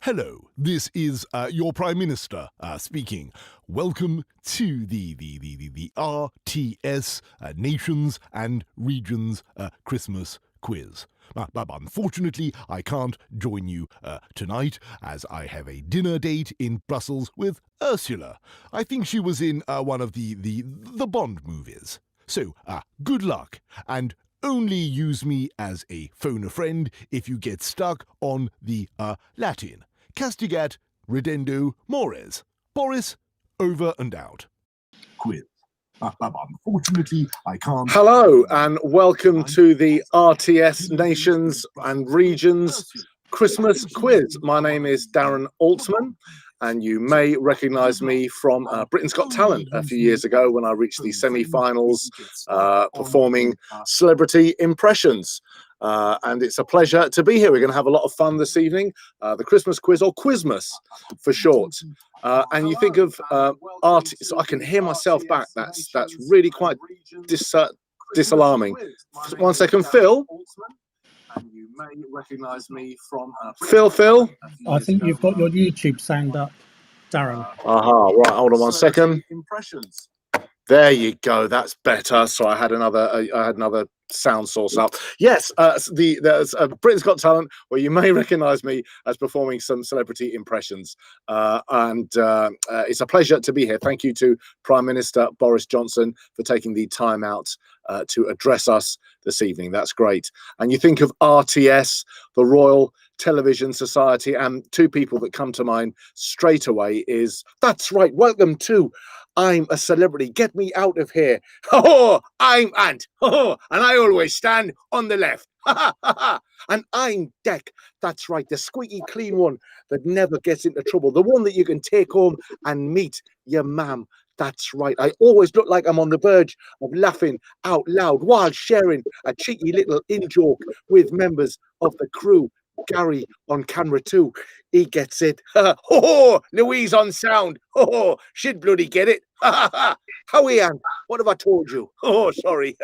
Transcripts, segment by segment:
Hello, this is your Prime Minister speaking. Welcome to the RTS Nations and Regions Christmas quiz. But unfortunately, I can't join you tonight as I have a dinner date in Brussels with Ursula. I think she was in one of the Bond movies. So, good luck, and only use me as a phone a friend if you get stuck on the Latin. Castigat ridendo mores. Boris, over and out. Quiz. Unfortunately, I can't. Hello and welcome to the RTS Nations and Regions Christmas quiz. My name is Darren Altman, and you may recognise me from Britain's Got Talent a few years ago when I reached the semi-finals performing celebrity impressions. And it's a pleasure to be here. We're going to have a lot of fun this evening. The Christmas quiz, or Quizmas for short. And you think of art, so I can hear myself back. That's really quite disalarming. 1 second, Phil. And you may recognise me from Phil. I think you've got your YouTube sound up, Darren. Right, hold on 1 second. Impressions. There you go. That's better. So I had another sound source up. Yes, there's Britain's Got Talent, where you may recognise me as performing some celebrity impressions. It's a pleasure to be here. Thank you to Prime Minister Boris Johnson for taking the time out to address us this evening. That's great. And you think of RTS, the Royal Television Society, and two people that come to mind straight away is, that's right, welcome to I'm a Celebrity, get me out of here. Oh, I'm Ant. Oh, and I always stand on the left. And I'm Deck. That's right, the squeaky clean one that never gets into trouble. The one that you can take home and meet your mum. That's right. I always look like I'm on the verge of laughing out loud while sharing a cheeky little in-joke with members of the crew. Gary on camera too. He gets it. Oh, Louise on sound. Oh, she'd bloody get it. How Ian? What have I told you? Oh, sorry.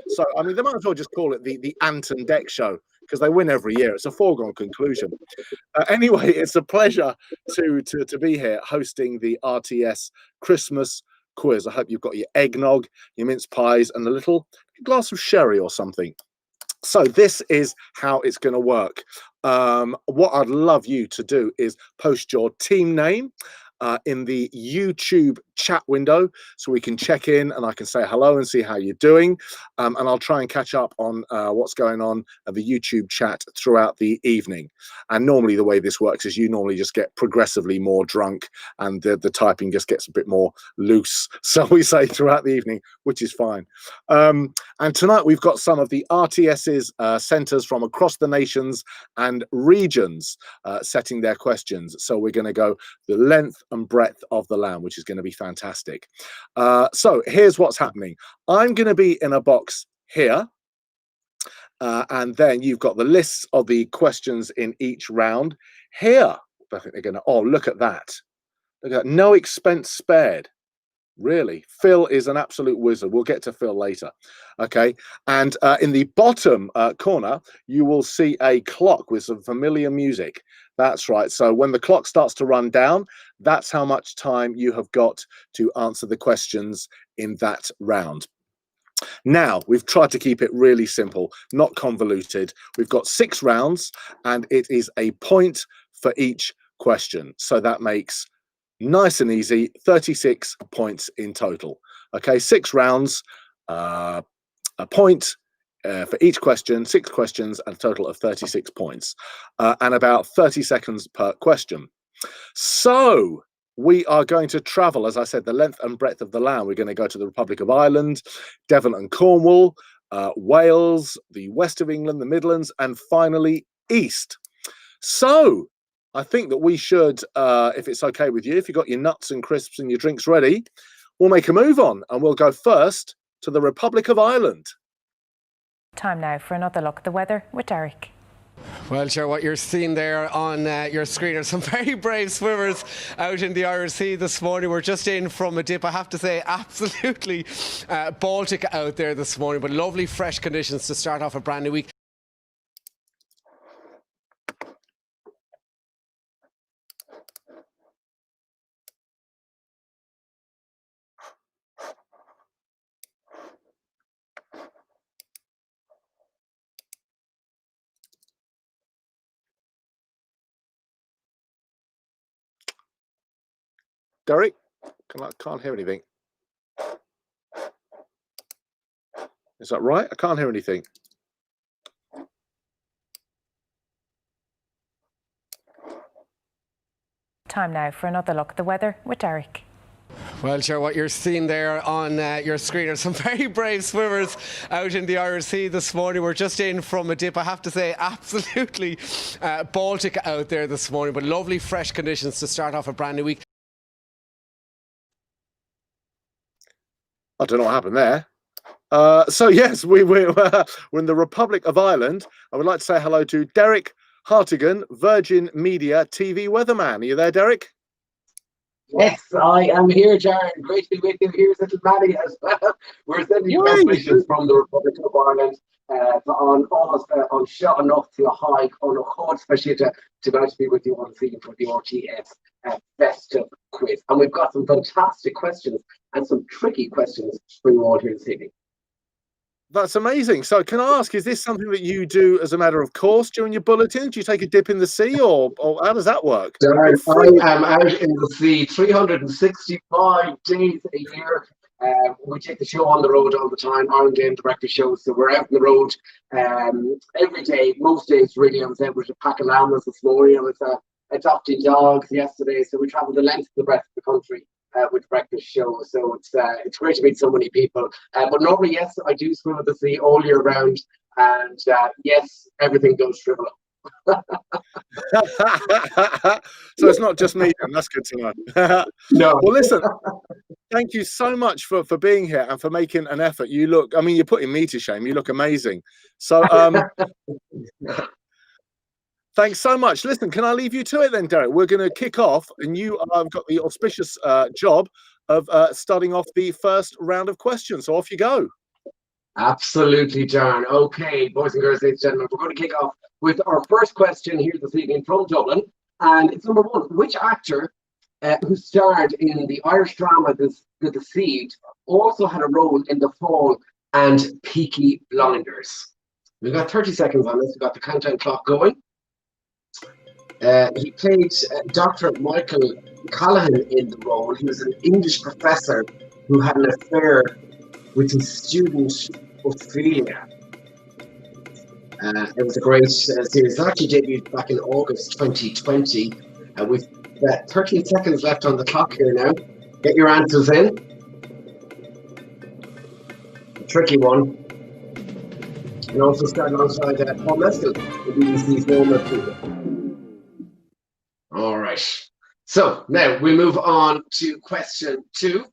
So, I mean, they might as well just call it the Ant and Deck show, because they win every year. It's a foregone conclusion. Anyway, it's a pleasure to be here hosting the RTS Christmas quiz. I hope you've got your eggnog, your mince pies, and a little glass of sherry or something. So this is how it's going to work. What I'd love you to do is post your team name in the YouTube chat window so we can check in and I can say hello and see how you're doing. And I'll try and catch up on what's going on at the YouTube chat throughout the evening. And normally the way this works is you normally just get progressively more drunk and the typing just gets a bit more loose, so we say, throughout the evening, which is fine. And tonight we've got some of the RTS's centres from across the nations and regions setting their questions. So we're going to go the length and breadth of the land, which is going to be fantastic. So here's what's happening. I'm going to be in a box here, and then you've got the lists of the questions in each round here. I think they're going to, oh, look at that. Look at that. No expense spared. Really, Phil is an absolute wizard. We'll get to Phil later. Okay, and in the bottom corner you will see a clock with some familiar music. That's right. So when the clock starts to run down, that's how much time you have got to answer the questions in that round. Now, we've tried to keep it really simple, not convoluted. We've got 6 rounds and it is a point for each question, so that makes nice and easy, 36 points in total. Okay, 6 rounds, a point for each question, 6 questions, and a total of 36 points, and about 30 seconds per question. So we are going to travel, as I said, the length and breadth of the land. We're going to go to the Republic of Ireland, Devon and Cornwall, Wales, the west of England, the Midlands, and finally east. So I think that we should, if it's okay with you, if you've got your nuts and crisps and your drinks ready, we'll make a move on and we'll go first to the Republic of Ireland. Time now for another look at the weather with Derek. Well, sure, what you're seeing there on your screen are some very brave swimmers out in the Irish Sea this morning. We're just in from a dip, I have to say, absolutely Baltic out there this morning, but lovely fresh conditions to start off a brand new week. Derek, can't hear anything. Is that right? I can't hear anything. Time now for another look at the weather with Derek. Well, sure, what you're seeing there on your screen are some very brave swimmers out in the Irish Sea this morning. We're just in from a dip, I have to say, absolutely Baltic out there this morning, but lovely fresh conditions to start off a brand new week. I don't know what happened there. So yes, we're in the Republic of Ireland. I would like to say hello to Derek Hartigan, Virgin Media TV weatherman. Are you there, Derek? Yes, I am here, Jared. Great to be with you. Here's little Maddie as well. We're sending you best wishes from the Republic of Ireland on almost on shot enough to a hike on a hard, especially to be with you on scene for the RTS festive quiz. And we've got some fantastic questions and some tricky questions for you all here this evening. That's amazing. So can I ask, is this something that you do as a matter of course during your bulletins? Do you take a dip in the sea or how does that work? Jared, I am out in the sea 365 days a year. We take the show on the road all the time, Ireland Day and Director shows. So we're out on the road every day, most days really. I was able to pack a llamas this morning. I was adopting dogs yesterday. So we travel the length of the breadth of the country with breakfast show, so it's great to meet so many people. But normally, yes, I do swim at the sea all year round, and yes, everything goes shrivel up. So it's not just me, and that's good to know. No. Well, listen, thank you so much for being here and for making an effort. You look, I mean, you're putting me to shame. You look amazing. So thanks so much. Listen, can I leave you to it then, Derek? We're going to kick off, and you have got the auspicious job of starting off the first round of questions. So off you go. Absolutely, John. Okay, boys and girls, ladies and gentlemen, we're going to kick off with our first question here this evening from Dublin. And it's number one. Which actor who starred in the Irish drama The Deceived also had a role in The Fall and Peaky Blinders? We've got 30 seconds on this. We've got the countdown clock going. He played Dr. Michael Callahan in the role. He was an English professor who had an affair with his student Ophelia. It was a great series. It actually debuted back in August 2020. With 13 seconds left on the clock here now. Get your answers in. A tricky one. And also start alongside Paul Mescal, the BBC's Normal People. All right. So now we move on to question 2.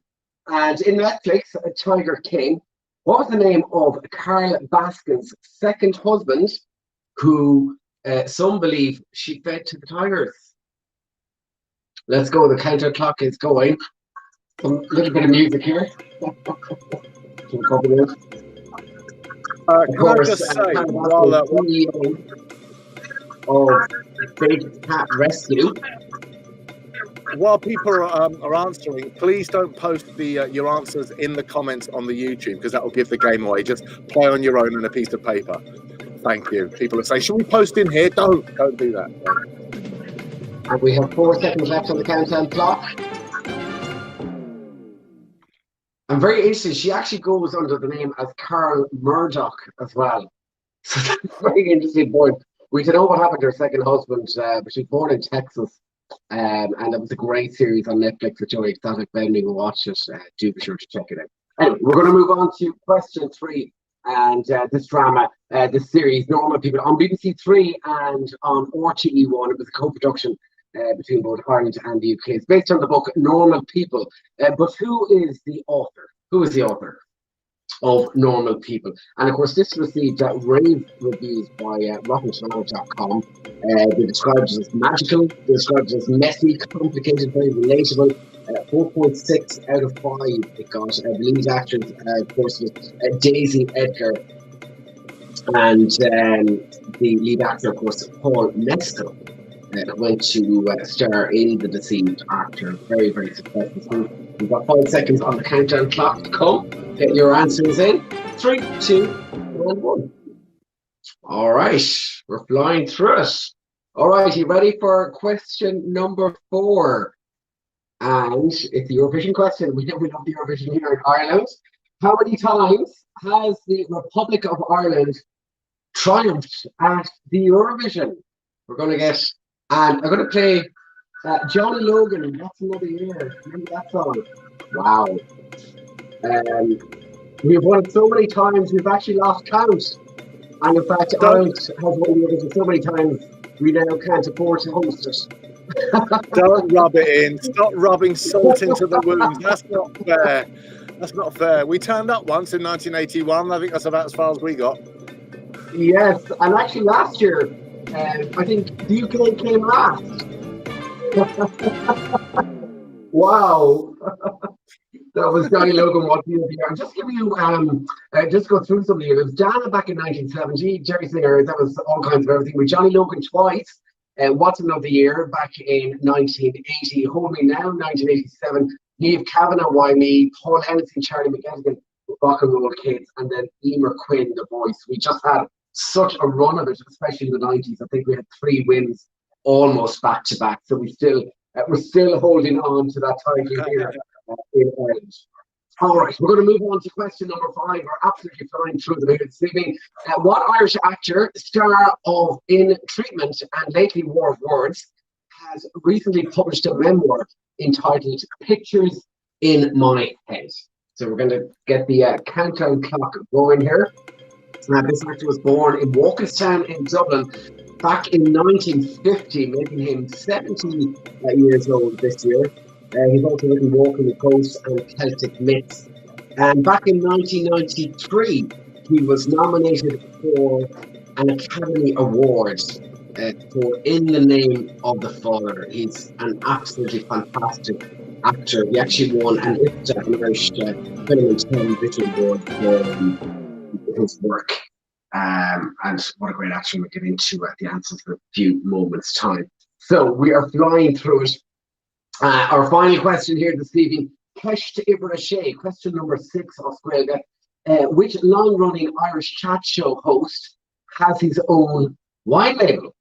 And in Netflix, Tiger King, what was the name of Carl Baskin's second husband who some believe she fed to the tigers? Let's go. The countdown clock is going. A little bit of music here. Can I just say, while of Big Cat Rescue. While people are answering, please don't post your answers in the comments on the YouTube, because that will give the game away. Just play on your own on a piece of paper. Thank you. People are saying, should we post in here? Don't do that. And we have 4 seconds left on the countdown clock. I'm very interested. She actually goes under the name as Carl Murdoch as well. So that's a very interesting point. We don't know what happened to her second husband, but she was born in Texas. And it was a great series on Netflix with Joey Exotic. If anyone will watch it, do be sure to check it out. Anyway, we're going to move on to question 3. And this drama, this series, Normal People, on BBC 3 and on RTE1. It was a co-production between both Ireland and the UK. It's based on the book Normal People. But who is the author? Who is the author of Normal People? And of course, this received rave reviews by RottenTomato.com. They described it as magical, they described it as messy, complicated, very relatable. 4.6 out of 5 it got. The lead actress, of course, was Daisy Edgar. And the lead actor, of course, Paul Mescal, went to star in The Deceived after very, very successful. We've got 5 seconds on the countdown clock to come. Get your answers in. 3, 2, 1. All right, we're flying through it. All right, you ready for question number 4? And it's the Eurovision question. We love the Eurovision here in Ireland. How many times has the Republic of Ireland triumphed at the Eurovision? We're going to get, and I'm going to play Johnny Logan, That's Another Year. Remember that song? Wow. We've won it so many times, we've actually lost count. And in fact, Ireland has won Eurovision so many times, we now can't afford to host it. Don't rub it in. Stop rubbing salt into the wounds. That's not fair. That's not fair. We turned up once in 1981. I think that's about as far as we got. Yes, and actually last year, I think the UK came last. Wow. That was Johnny Logan. What do you hear? I'm just giving you, just go through some of you. It was Dana back in 1970, Jerry Singer, that was all kinds of everything. With Johnny Logan twice, What's Another Year back in 1980, Hold Me Now, 1987, Niamh Kavanagh, Why Me, Paul Hennessy, Charlie McGettigan, Rock and Roll Kids, and then Emer Quinn, The Voice. We just had such a run of it, especially in the 90s. I think we had 3 wins almost back to back. So we're still holding on to that title here in Ireland. All right, we're going to move on to question number 5. We're absolutely flying through the minutes. Sleeping. What Irish actor, star of In Treatment and lately War of Words, has recently published a memoir entitled Pictures in My Head? So we're going to get the countdown clock going here. This actor was born in Walkerstown in Dublin back in 1950, making him 70 years old this year. He's also written Walking the Coast and Celtic Myths. And back in 1993, he was nominated for an Academy Award for In the Name of the Father. He's an absolutely fantastic actor. He actually won an IFTA, an Irish Film and Television Award for his work. And what a great actor. We'll get into the answers in a few moments' time. So we are flying through it. Our final question here this evening, Kesh to Ibra Shea, question number 6, Australia. Which long-running Irish chat show host has his own wine label?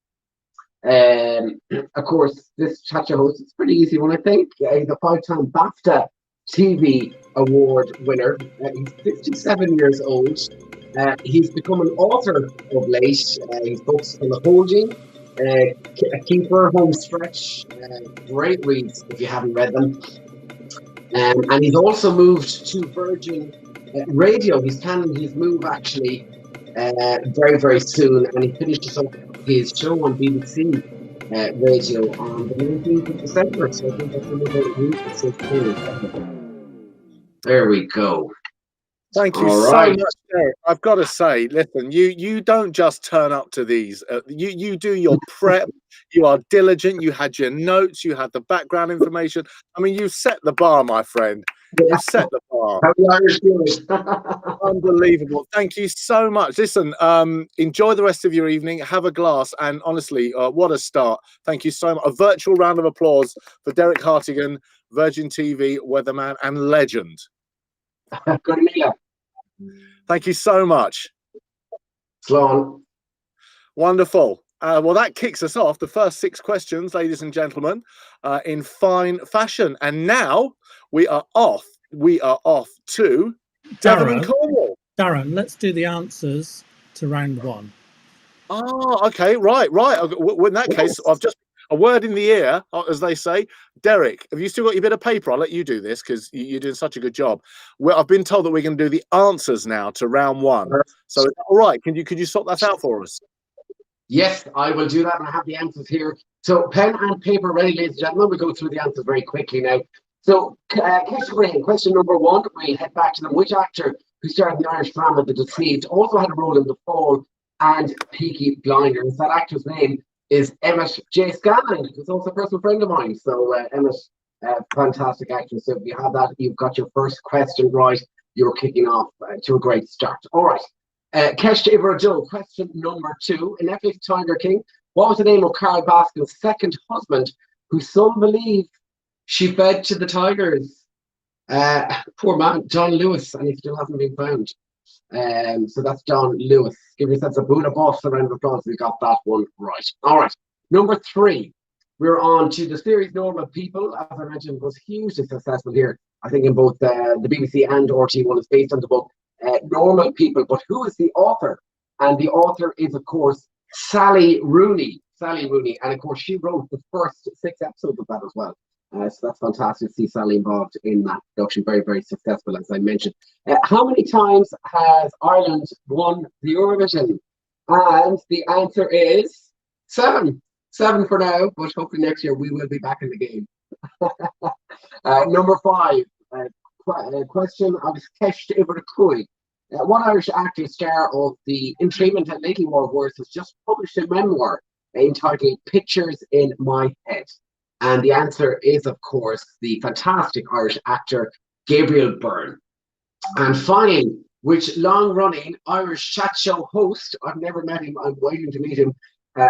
Of course, this chat show host is a pretty easy one, I think. He's a 5-time BAFTA TV award winner. He's 67 years old. He's become an author of late. His books on the holding, A Keeper, Home Stretch, great reads if you haven't read them. And he's also moved to Virgin Radio. He's planning his move actually very, very soon. And he finishes up his show on BBC Radio on the 19th of December. So I think that's another week or so too. There we go. Thank you so much, Derek. I've got to say, listen, you don't just turn up to these. You do your prep. You are diligent. You had your notes. You had the background information. I mean, you set the bar, my friend. You set the bar. Unbelievable. Thank you so much. Listen, enjoy the rest of your evening. Have a glass. And honestly, what a start. Thank you so much. A virtual round of applause for Derek Hartigan, Virgin TV, weatherman and legend. Good to meet you. Thank you so much. Sloan. Wonderful. Well, that kicks us off. The first 6 questions, ladies and gentlemen, in fine fashion. And now we are off. We are off to Devon and Cornwall. Darren, let's do the answers to round 1. Oh, okay. Right. In that case, I've just a word in the ear, as they say. Derek, have you still got your bit of paper? I'll let you do this because you're doing such a good job. I've been told that we're going to do the answers now to round 1. So, all right, could you sort that out for us? Yes, I will do that, and I have the answers here. So, pen and paper ready, ladies and gentlemen. We'll go through the answers very quickly now. So, question number 1. We'll head back to them. Which actor who starred in the Irish drama The Deceived also had a role in The Fall and Peaky Blinders? That actor's name is Emmett J. Scanlon, who's also a personal friend of mine. So Emmett, fantastic actor. So if you have that, you've got your first question right. You're kicking off to a great start. All right. Kesh to Ibra question number 2. In Netflix Tiger King, what was the name of Carl Baskin's second husband, who some believe she fed to the tigers? Poor man, John Lewis, and he still hasn't been found. So that's John Lewis. Give yourselves a boot of applause, a round of applause if you got that one right. All right. Number 3. We're on to the series Normal People. As I mentioned, was hugely successful here. I think in both the BBC and RT1 is based on the book Normal People. But who is the author? And the author is, of course, Sally Rooney. Sally Rooney. And of course, she wrote the first 6 episodes of that as well. So that's fantastic to see Sally involved in that production. Very, very successful, as I mentioned. How many times has Ireland won the Eurovision? And the answer is 7. 7 for now, but hopefully next year we will be back in the game. Number 5, question of Kesh Ivercoy. One Irish actor, star of the Entertainment and Making War Wars, has just published a memoir entitled Pictures in My Head. And the answer is, of course, the fantastic Irish actor Gabriel Byrne. And finally, which long-running Irish chat show host, I've never met him, I'm waiting to meet him,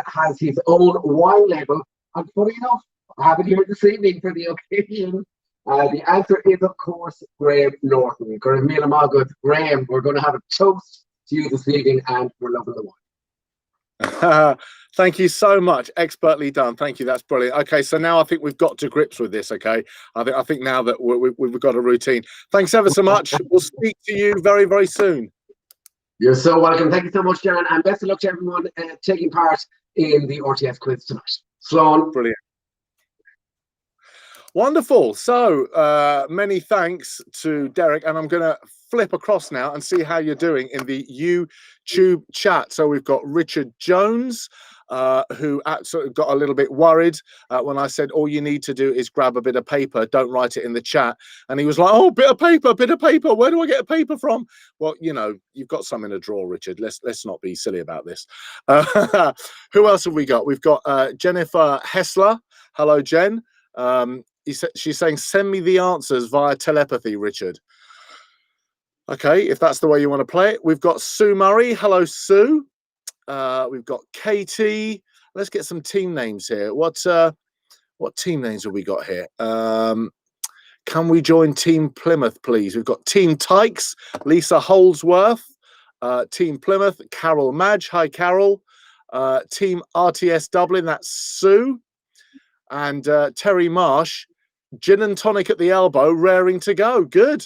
has his own wine label. And funny enough, I have it here this evening for the occasion. The answer is, of course, Graham Norton. Graham, we're going to have a toast to you this evening, and we're loving the wine. Thank you so much. Expertly done. Thank you. That's brilliant. Okay, so now I think we've got to grips with this. Okay, I think now that we've got a routine. Thanks ever so much. We'll speak to you very, very soon. You're so welcome. Thank you so much, Darren, and best of luck to everyone taking part in the RTS quiz tonight. Sloan. Brilliant. Wonderful. So many thanks to Derek, and I'm going to flip across now and see how you're doing in the YouTube chat. So we've got Richard Jones, who sort of got a little bit worried when I said all you need to do is grab a bit of paper, don't write it in the chat. And he was like, oh, bit of paper, where do I get a paper from? Well, you know, you've got some in a drawer, Richard. Let's not be silly about this. Who else have we got? We've got Jennifer Hessler. Hello, Jen. She's saying, send me the answers via telepathy, Richard. Okay, if that's the way you want to play it. We've got Sue Murray. Hello, Sue. We've got Katie. Let's get some team names here. What team names have we got here? Can we join Team Plymouth, please? We've got Team Tykes, Lisa Holdsworth, Team Plymouth, Carol Madge. Hi, Carol. Team RTS Dublin, that's Sue. And Terry Marsh, gin and tonic at the elbow, raring to go. Good.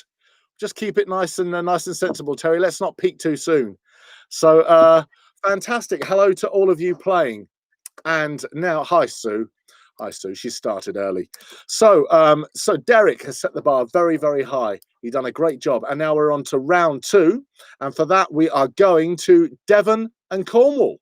Just keep it nice and sensible, Terry. Let's not peak too soon. So fantastic. Hello to all of you playing. And now, hi, Sue. Hi, Sue. She started early. So Derek has set the bar very, very high. He's done a great job. And now we're on to round 2. And for that, we are going to Devon and Cornwall.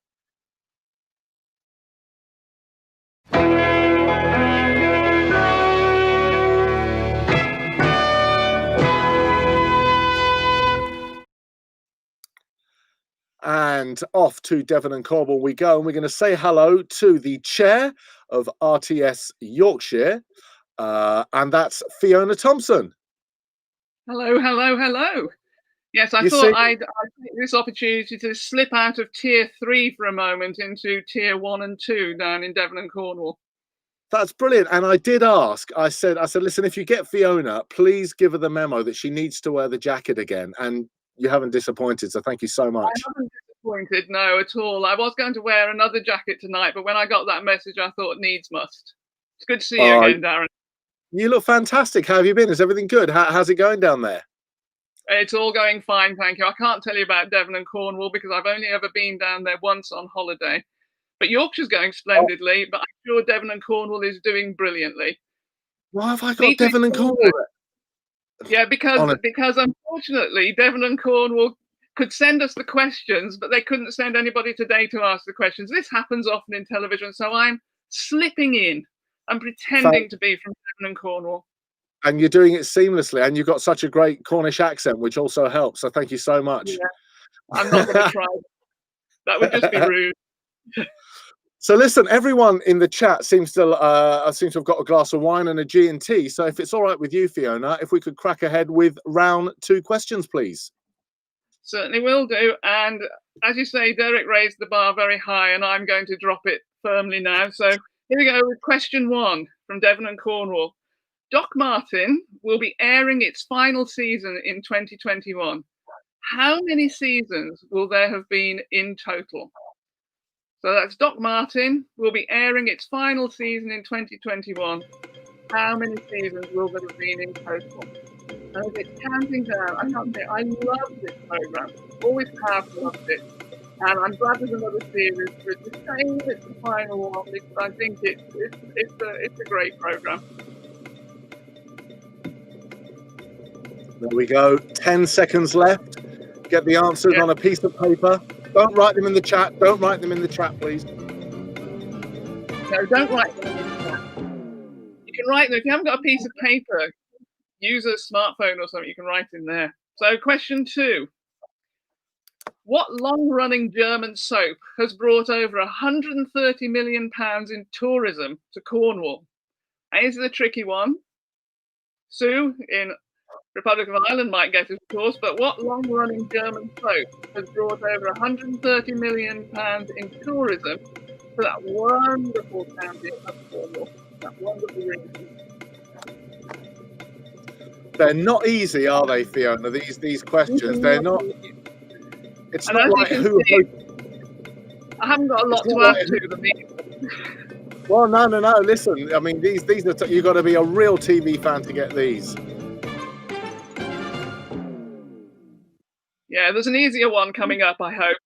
And off to Devon and Cornwall we go, and we're going to say hello to the chair of RTS Yorkshire, and that's Fiona Thompson. Hello, hello, hello. Yes, I thought I'd take this opportunity to slip out of Tier 3 for a moment into Tier 1 and 2 down in Devon and Cornwall. That's brilliant. And I did ask, I said, listen, if you get Fiona, please give her the memo that she needs to wear the jacket again. And you haven't disappointed, so thank you so much. I haven't disappointed, no, at all. I was going to wear another jacket tonight, but when I got that message, I thought needs must. It's good to see you again, Darren. You look fantastic. How have you been? Is everything good? How's it going down there? It's all going fine, thank you. I can't tell you about Devon and Cornwall because I've only ever been down there once on holiday. But Yorkshire's going splendidly, but I'm sure Devon and Cornwall is doing brilliantly. Why have I got Devon and Cornwall? Yeah, because unfortunately, Devon and Cornwall could send us the questions, but they couldn't send anybody today to ask the questions. This happens often in television, so I'm slipping in and pretending to be from Devon and Cornwall. And you're doing it seamlessly, and you've got such a great Cornish accent, which also helps. So thank you so much. Yeah, I'm not going to try. That would just be rude. So listen, everyone in the chat seems to have got a glass of wine and a G&T. So if it's all right with you, Fiona, if we could crack ahead with round 2 questions, please. Certainly will do. And as you say, Derek raised the bar very high, and I'm going to drop it firmly now. So here we go with question 1 from Devon and Cornwall. Doc Martin will be airing its final season in 2021. How many seasons will there have been in total? So that's Doc Martin will be airing its final season in 2021. How many seasons will there have been in total? And it's counting down. I can't say I love this program. Always have loved it. And I'm glad there's another series for it to say it's the final one because I think it's a great program. There we go. 10 seconds left. Get the answers on a piece of paper. Don't write them in the chat. Don't write them in the chat, please. No, don't write them in the chat. You can write them. If you haven't got a piece of paper, use a smartphone or something. You can write in there. So question 2. What long-running German soap has brought over £130 million in tourism to Cornwall? And this is a tricky one. Sue in Republic of Ireland might get it, of course, but what long-running German soap has brought over £130 million in tourism to that wonderful county of Cornwall, that wonderful region? They're not easy, are they, Fiona? These questions, they're not. It's And not as like you can who. see, I haven't got a lot to add to them either. Well, no. Listen, I mean, these are. You've got to be a real TV fan to get these. Yeah, there's an easier one coming up, I hope.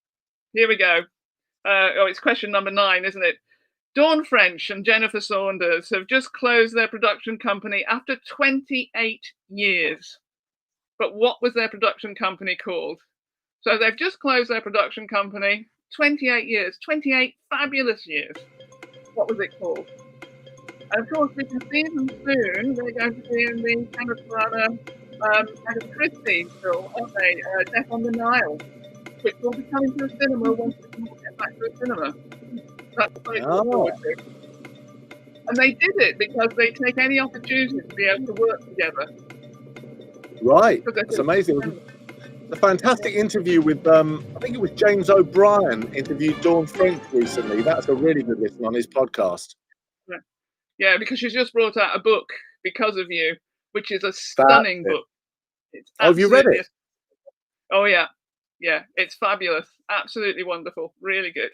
Here we go. It's question number 9, isn't it? Dawn French and Jennifer Saunders have just closed their production company after 28 years. But what was their production company called? So they've just closed their production company, 28 years, 28 fabulous years. What was it called? And of course, we can see them soon. They're going to be in the Kenneth Branagh Agatha Christie film, aren't they? Death on the Nile, which will be coming to a cinema once we can get back to a cinema. That's something to look forward to. And they did it because they take any opportunity to be able to work together. Right, it's amazing. A fantastic interview with, I think it was James O'Brien interviewed Dawn French recently. That's a really good listen on his podcast. Yeah, because she's just brought out a book, Because of You, which is a stunning book. It's have you read it? Oh, yeah. Yeah, it's fabulous. Absolutely wonderful. Really good.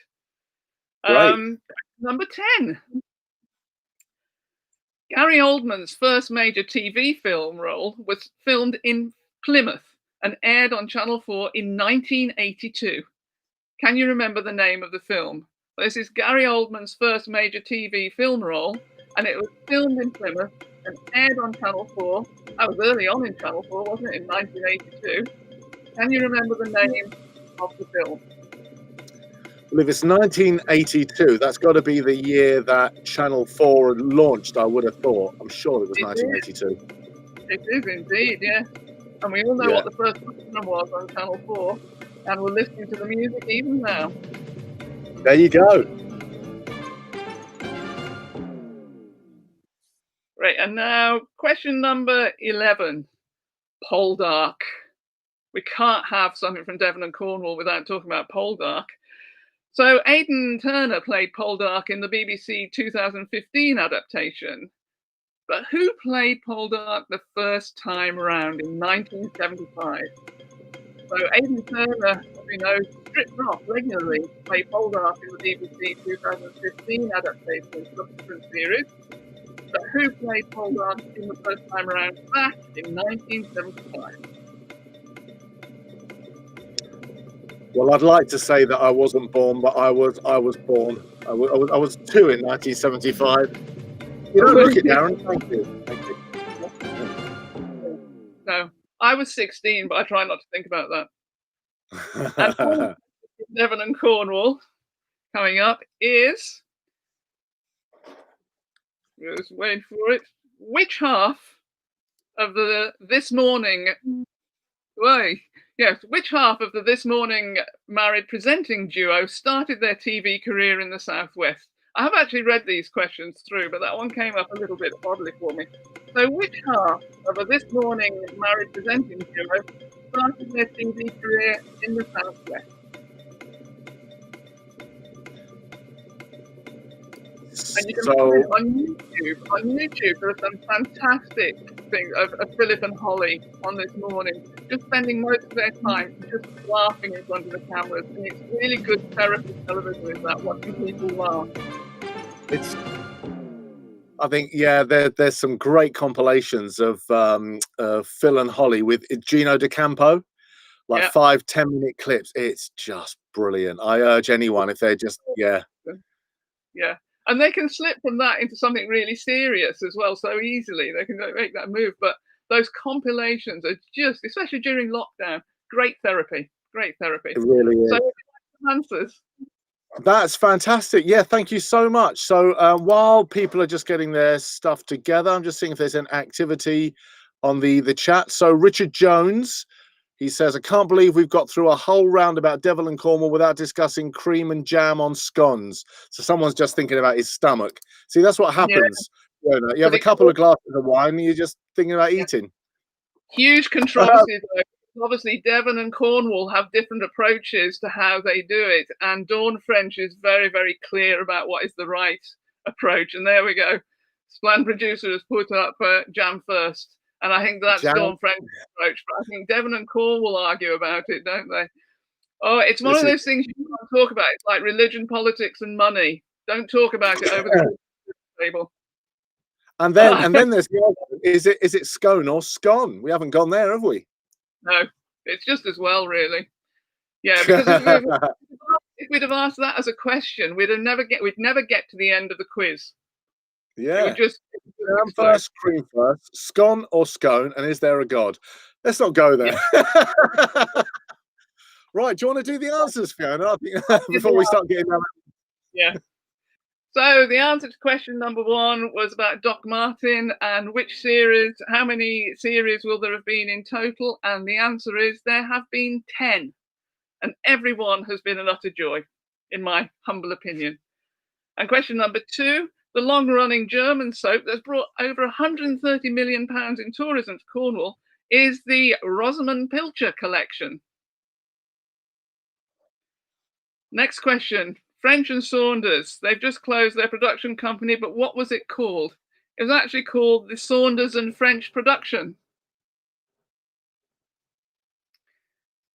Great. Number 10. Gary Oldman's first major TV film role was filmed in Plymouth and aired on Channel 4 in 1982. Can you remember the name of the film? Well, this is Gary Oldman's first major TV film role, and it was filmed in Plymouth and aired on Channel 4. That was early on in Channel 4, wasn't it, in 1982? Can you remember the name of the film? Well, if it's 1982, that's got to be the year that Channel 4 launched, I would have thought. I'm sure it was 1982. It is indeed, yeah. And we all know what the first program was on Channel 4, and we're listening to the music even now. There you go. Right, and now question number 11. Poldark. We can't have something from Devon and Cornwall without talking about Poldark. So Aidan Turner played Poldark in the BBC 2015 adaptation. But who played Poldark the first time around in 1975? So Aidan Turner, as we know, stripped off regularly to play Poldark in the BBC 2015 adaptation and subsequent series. But who played Poldark in the first time around back in 1975? Well, I'd like to say that I wasn't born, but I was born. I was 2 in 1975. You don't look it, Darren. Thank you. Thank you. No, I was 16, but I try not to think about that. And Devon and Cornwall coming up is, just wait for it. Which half of the This Morning? Which half of the This Morning married presenting duo started their TV career in the Southwest? I have actually read these questions through, but that one came up a little bit oddly for me. So which half of a This Morning married presenting duo started their TV career in the Southwest? And you can find it on YouTube. On YouTube, there are some fantastic think, of Philip and Holly on this morning, just spending most of their time just laughing in front of the cameras. And it's really good therapy television, is that, watching people laugh. I think, yeah, there's some great compilations of Phil and Holly with Gino D'Acampo, like 5-10 minute clips. It's just brilliant. I urge anyone, if they're just, yeah. And they can slip from that into something really serious as well so easily. They can make that move. But those compilations are just, especially during lockdown, great therapy. Great therapy. It really is. So, answers. That's fantastic. Yeah, thank you so much. So while people are just getting their stuff together, I'm just seeing if there's an activity on the chat. So Richard Jones, he says, I can't believe we've got through a whole round about Devon and Cornwall without discussing cream and jam on scones. So someone's just thinking about his stomach. See, that's what happens. Yeah. You have a couple of glasses of wine and you're just thinking about eating. Huge controversy, though. Obviously, Devon and Cornwall have different approaches to how they do it. And Dawn French is very, very clear about what is the right approach. And there we go. Splan producer has put up jam first. And I think that's Dawn French's approach. But I think Devon and Cornwall argue about it, don't they? Oh, it's one of those things you can't talk about. It's like religion, politics, and money. Don't talk about it over the table. And then there's the other one. Is it scone or scone? We haven't gone there, have we? No, it's just as well, really. Yeah, because if we'd have asked that as a question, we'd never get to the end of the quiz. Yeah. Jam first, cream first, scone or scone, and is there a God? Let's not go there. Yeah. Right, do you want to do the answers, Fiona? I think, before we start getting down. Yeah. So the answer to question number 1 was about Doc Martin and which series, how many series will there have been in total? And the answer is there have been 10. And everyone has been an utter joy, in my humble opinion. And question number 2, the long-running German soap that's brought over £130 million in tourism to Cornwall is the Rosamund Pilcher collection. Next question. French and Saunders, they've just closed their production company, but what was it called? It was actually called the Saunders and French Production.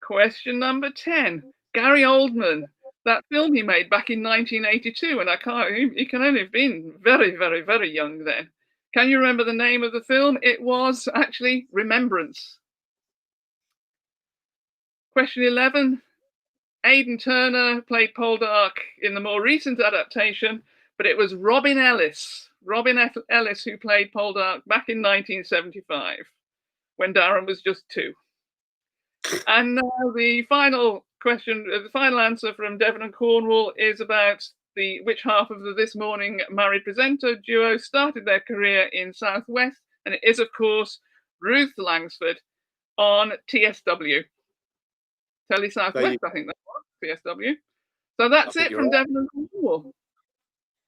Question number 10. Gary Oldman, that film he made back in 1982, and he can only have been very, very, very young then. Can you remember the name of the film? It was actually Remembrance. Question 11. Aidan Turner played Poldark in the more recent adaptation, but it was Robin Ellis who played Poldark back in 1975, when Darren was just 2. And now the final question, the final answer from Devon and Cornwall is about which half of the This Morning married presenter duo started their career in South West, and it is, of course, Ruth Langsford on TSW. Telly South West, I think that was TSW. So that's it from Devon and Cornwall.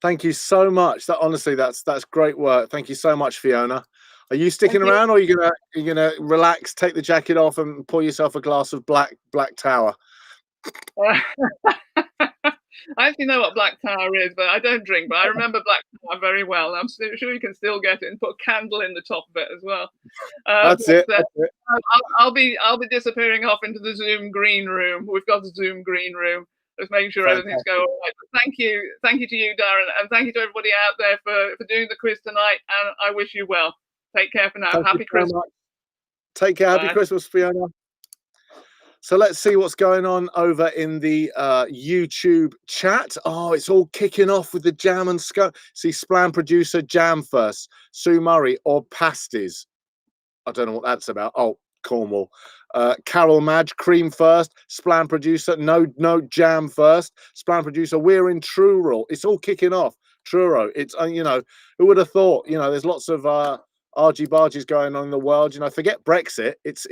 Thank you so much. Honestly, that's great work. Thank you so much, Fiona. Are you sticking around, or are you gonna relax, take the jacket off, and pour yourself a glass of Black Tower? I actually know what Black Tower is, but I don't drink. But I remember Black Tower very well. I'm sure you can still get it and put a candle in the top of it as well. That's it. I'll be disappearing off into the Zoom green room. We've got the Zoom green room. Just making sure everything's going all right. But thank you to you, Darren, and thank you to everybody out there for doing the quiz tonight. And I wish you well. Take care for now. Happy Christmas. Take care. Happy Christmas, Fiona. So let's see what's going on over in the YouTube chat. Oh, it's all kicking off with the jam and scone. See, Splan producer, jam first. Sue Murray, or pasties. I don't know what that's about. Oh, Cornwall. Carol Madge, cream first. Splan producer, no, jam first. Splan producer, we're in Truro. It's all kicking off. Truro. It's, who would have thought? There's lots of argy-bargies going on in the world. Forget Brexit. It's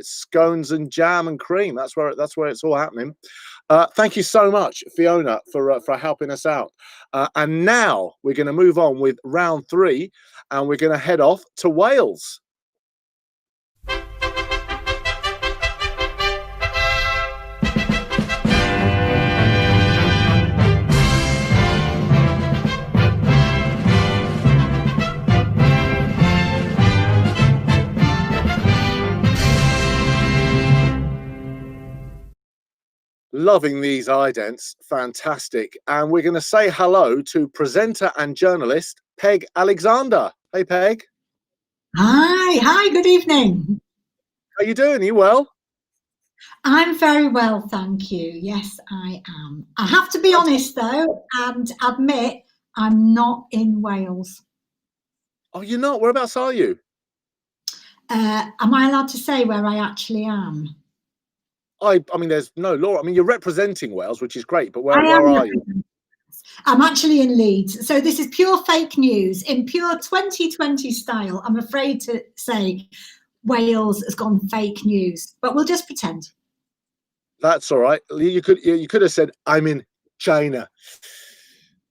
scones and jam and cream. That's where it's all happening. Thank you so much, Fiona, for helping us out. And now we're going to move on with round 3, and we're going to head off to Wales. Loving these idents. Fantastic. And we're going to say hello to presenter and journalist Peg Alexander. Hey, Peg. Hi, good evening. How you doing? Are you well? I'm very well, thank you. Yes, I am. I have to be honest, though, and admit I'm not in Wales. Oh, you're not? Whereabouts are you? Am I allowed to say where I actually am? I mean, there's no law. I mean, you're representing Wales, which is great, but where are you? I'm actually in Leeds. So this is pure fake news in pure 2020 style. I'm afraid to say Wales has gone fake news, but we'll just pretend. That's all right. You could have said I'm in China,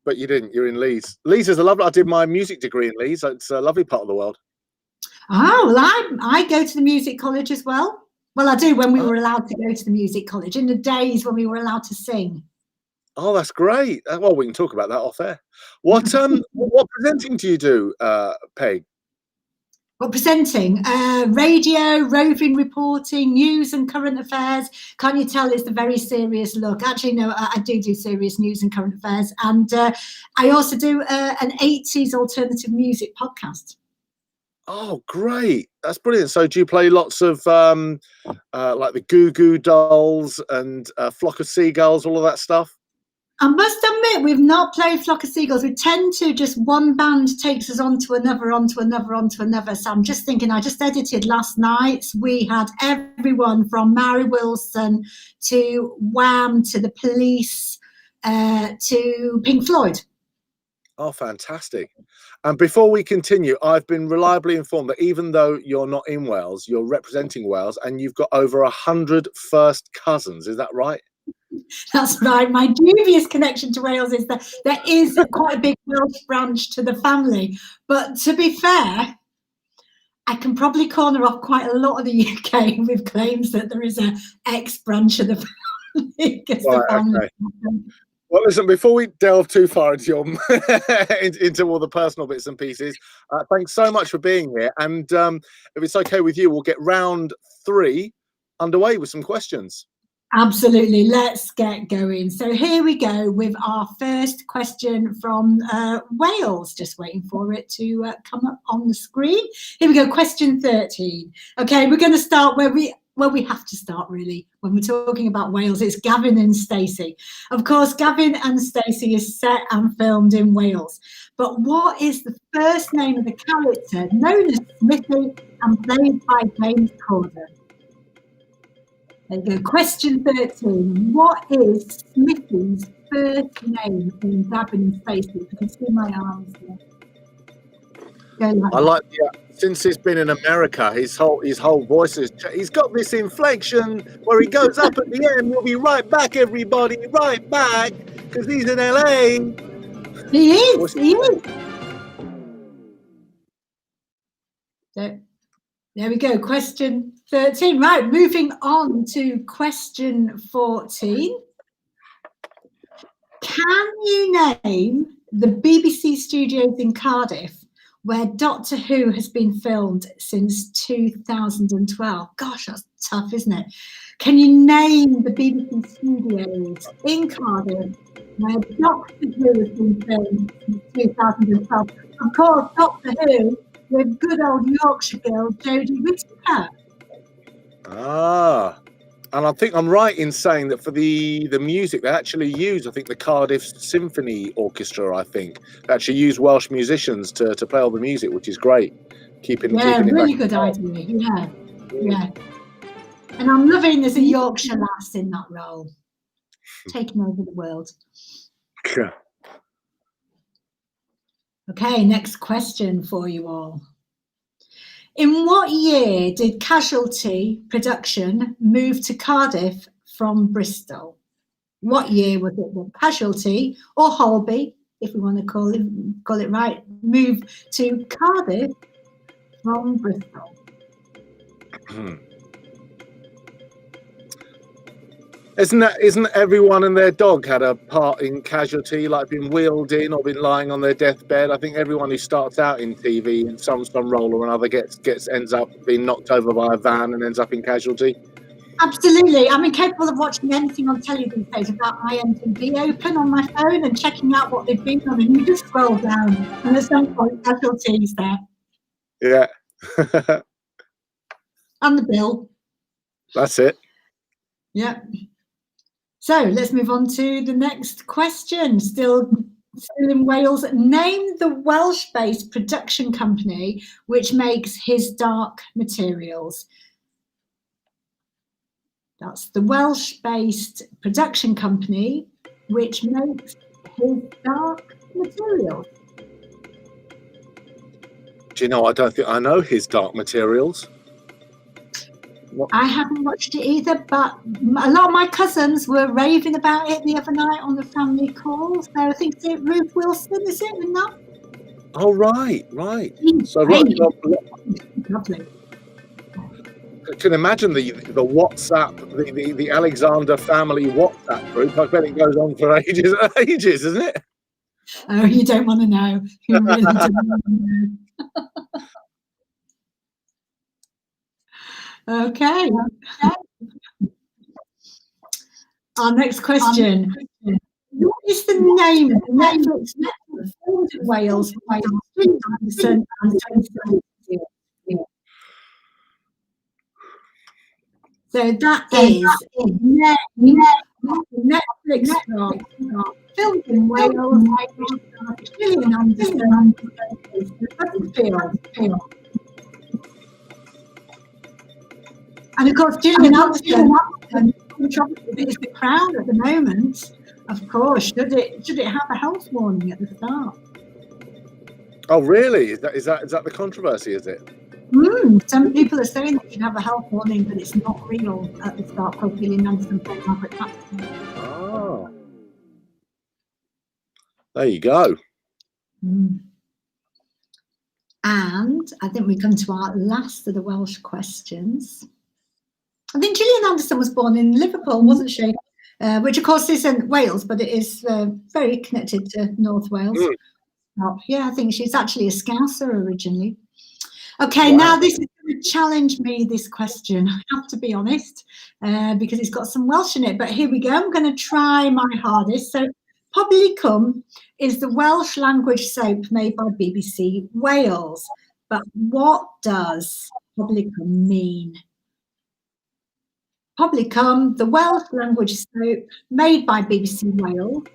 but you didn't. You're in Leeds. Leeds is a lovely. I did my music degree in Leeds. It's a lovely part of the world. Oh, well, I go to the music college as well. Well, I do when we were allowed to go to the music college, in the days when we were allowed to sing. Oh, that's great. Well, we can talk about that off air. What presenting do you do, Peg? Well, presenting, radio, roving reporting, news and current affairs. Can't you tell it's a very serious look? Actually, no, I do serious news and current affairs. And I also do an 80s alternative music podcast. Oh, great. That's brilliant. So do you play lots of like the Goo Goo Dolls and Flock of Seagulls, all of that stuff? I must admit, we've not played Flock of Seagulls. We tend to just one band takes us on to another, onto another, onto another. So I'm just thinking, I just edited last night. We had everyone from Mary Wilson to Wham to the Police to Pink Floyd. Oh, fantastic. And before we continue, I've been reliably informed that even though you're not in Wales, you're representing Wales and you've got over 100 first cousins. Is that right? That's right. My dubious connection to Wales is that there is quite a big Welsh branch to the family. But to be fair, I can probably corner off quite a lot of the UK with claims that there is an X branch of the family. Okay. Well, listen, before we delve too far into your into all the personal bits and pieces, thanks so much for being here. And if it's okay with you, we'll get round 3 underway with some questions. Absolutely. Let's get going. So here we go with our first question from Wales. Just waiting for it to come up on the screen. Here we go. Question 13. Okay, we're going to start where we have to start, really, when we're talking about Wales. It's Gavin and Stacey. Of course, Gavin and Stacey is set and filmed in Wales. But what is the first name of the character known as Smithy and played by James Corden? There you go. Question 13. What is Smithy's first name in Gavin and Stacey? You can see my arms there. I like since he's been in America, his whole voice he's got this inflection where he goes up at the end. We'll be right back, everybody, right back, because he's in LA. He is. There we go. Question 13. Right, moving on to question 14. Can you name the BBC studios in Cardiff where Doctor Who has been filmed since 2012? Gosh, that's tough, isn't it? Can you name the BBC studios in Cardiff where Doctor Who has been filmed since 2012? Of course, Doctor Who with good old Yorkshire girl Jodie Whittaker. And I think I'm right in saying that for the music they actually use, I think the Cardiff Symphony Orchestra, I think they actually use Welsh musicians to play all the music, which is great. Keeping really good idea. Yeah. And I'm loving there's a Yorkshire lass in that role, taking over the world. Yeah. Okay, next question for you all. In what year did Casualty production move to Cardiff from Bristol? What year was it that Casualty, or Holby, if we want to call it right, moved to Cardiff from Bristol? Isn't everyone and their dog had a part in Casualty, like been wheeled in or been lying on their deathbed? I think everyone who starts out in TV in some role or another ends up being knocked over by a van and ends up in Casualty. Absolutely. I'm incapable of watching anything on telly these days without IMDb open on my phone and checking out what they've been on, and you just scroll down and at some point casualties there. Yeah. And the bill. That's it. Yeah. So let's move on to the next question. Still in Wales. Name the Welsh-based production company which makes His Dark Materials. That's the Welsh-based production company which makes His Dark Materials. Do you know, I don't think I know His Dark Materials. I haven't watched it either, but a lot of my cousins were raving about it the other night on the family call. So I think it's Ruth Wilson, is it? In that? Oh, right. So, Lovely. I can imagine the WhatsApp, the Alexander family WhatsApp group. I bet it goes on for ages and ages, isn't it? Oh, you don't want to know. You really don't want to know. Okay. Our next question. What is the name of the Netflix filmed in Wales by Anderson and Tony? So that is Netflix filmed in Wales by Gillian Anderson and of course Gillian Anderson is the crown at the moment. Of course, should it have a health warning at the start? Oh, really? Is that the controversy? Is it? Some people are saying it should have a health warning, but it's not real at the start. Because Gillian Anderson played Margaret Thatcher. Oh, there you go. And I think we come to our last of the Welsh questions. I think Gillian Anderson was born in Liverpool, wasn't she? Which, of course, isn't Wales, but it is very connected to North Wales. Yeah, I think she's actually a Scouser originally. Okay, wow. Now this is going to challenge me, this question. I have to be honest, because it's got some Welsh in it. But here we go. I'm going to try my hardest. So, Poblycwm is the Welsh language soap made by BBC Wales. But what does Poblycwm mean? Poblycwm, the Welsh language soap made by BBC Wales.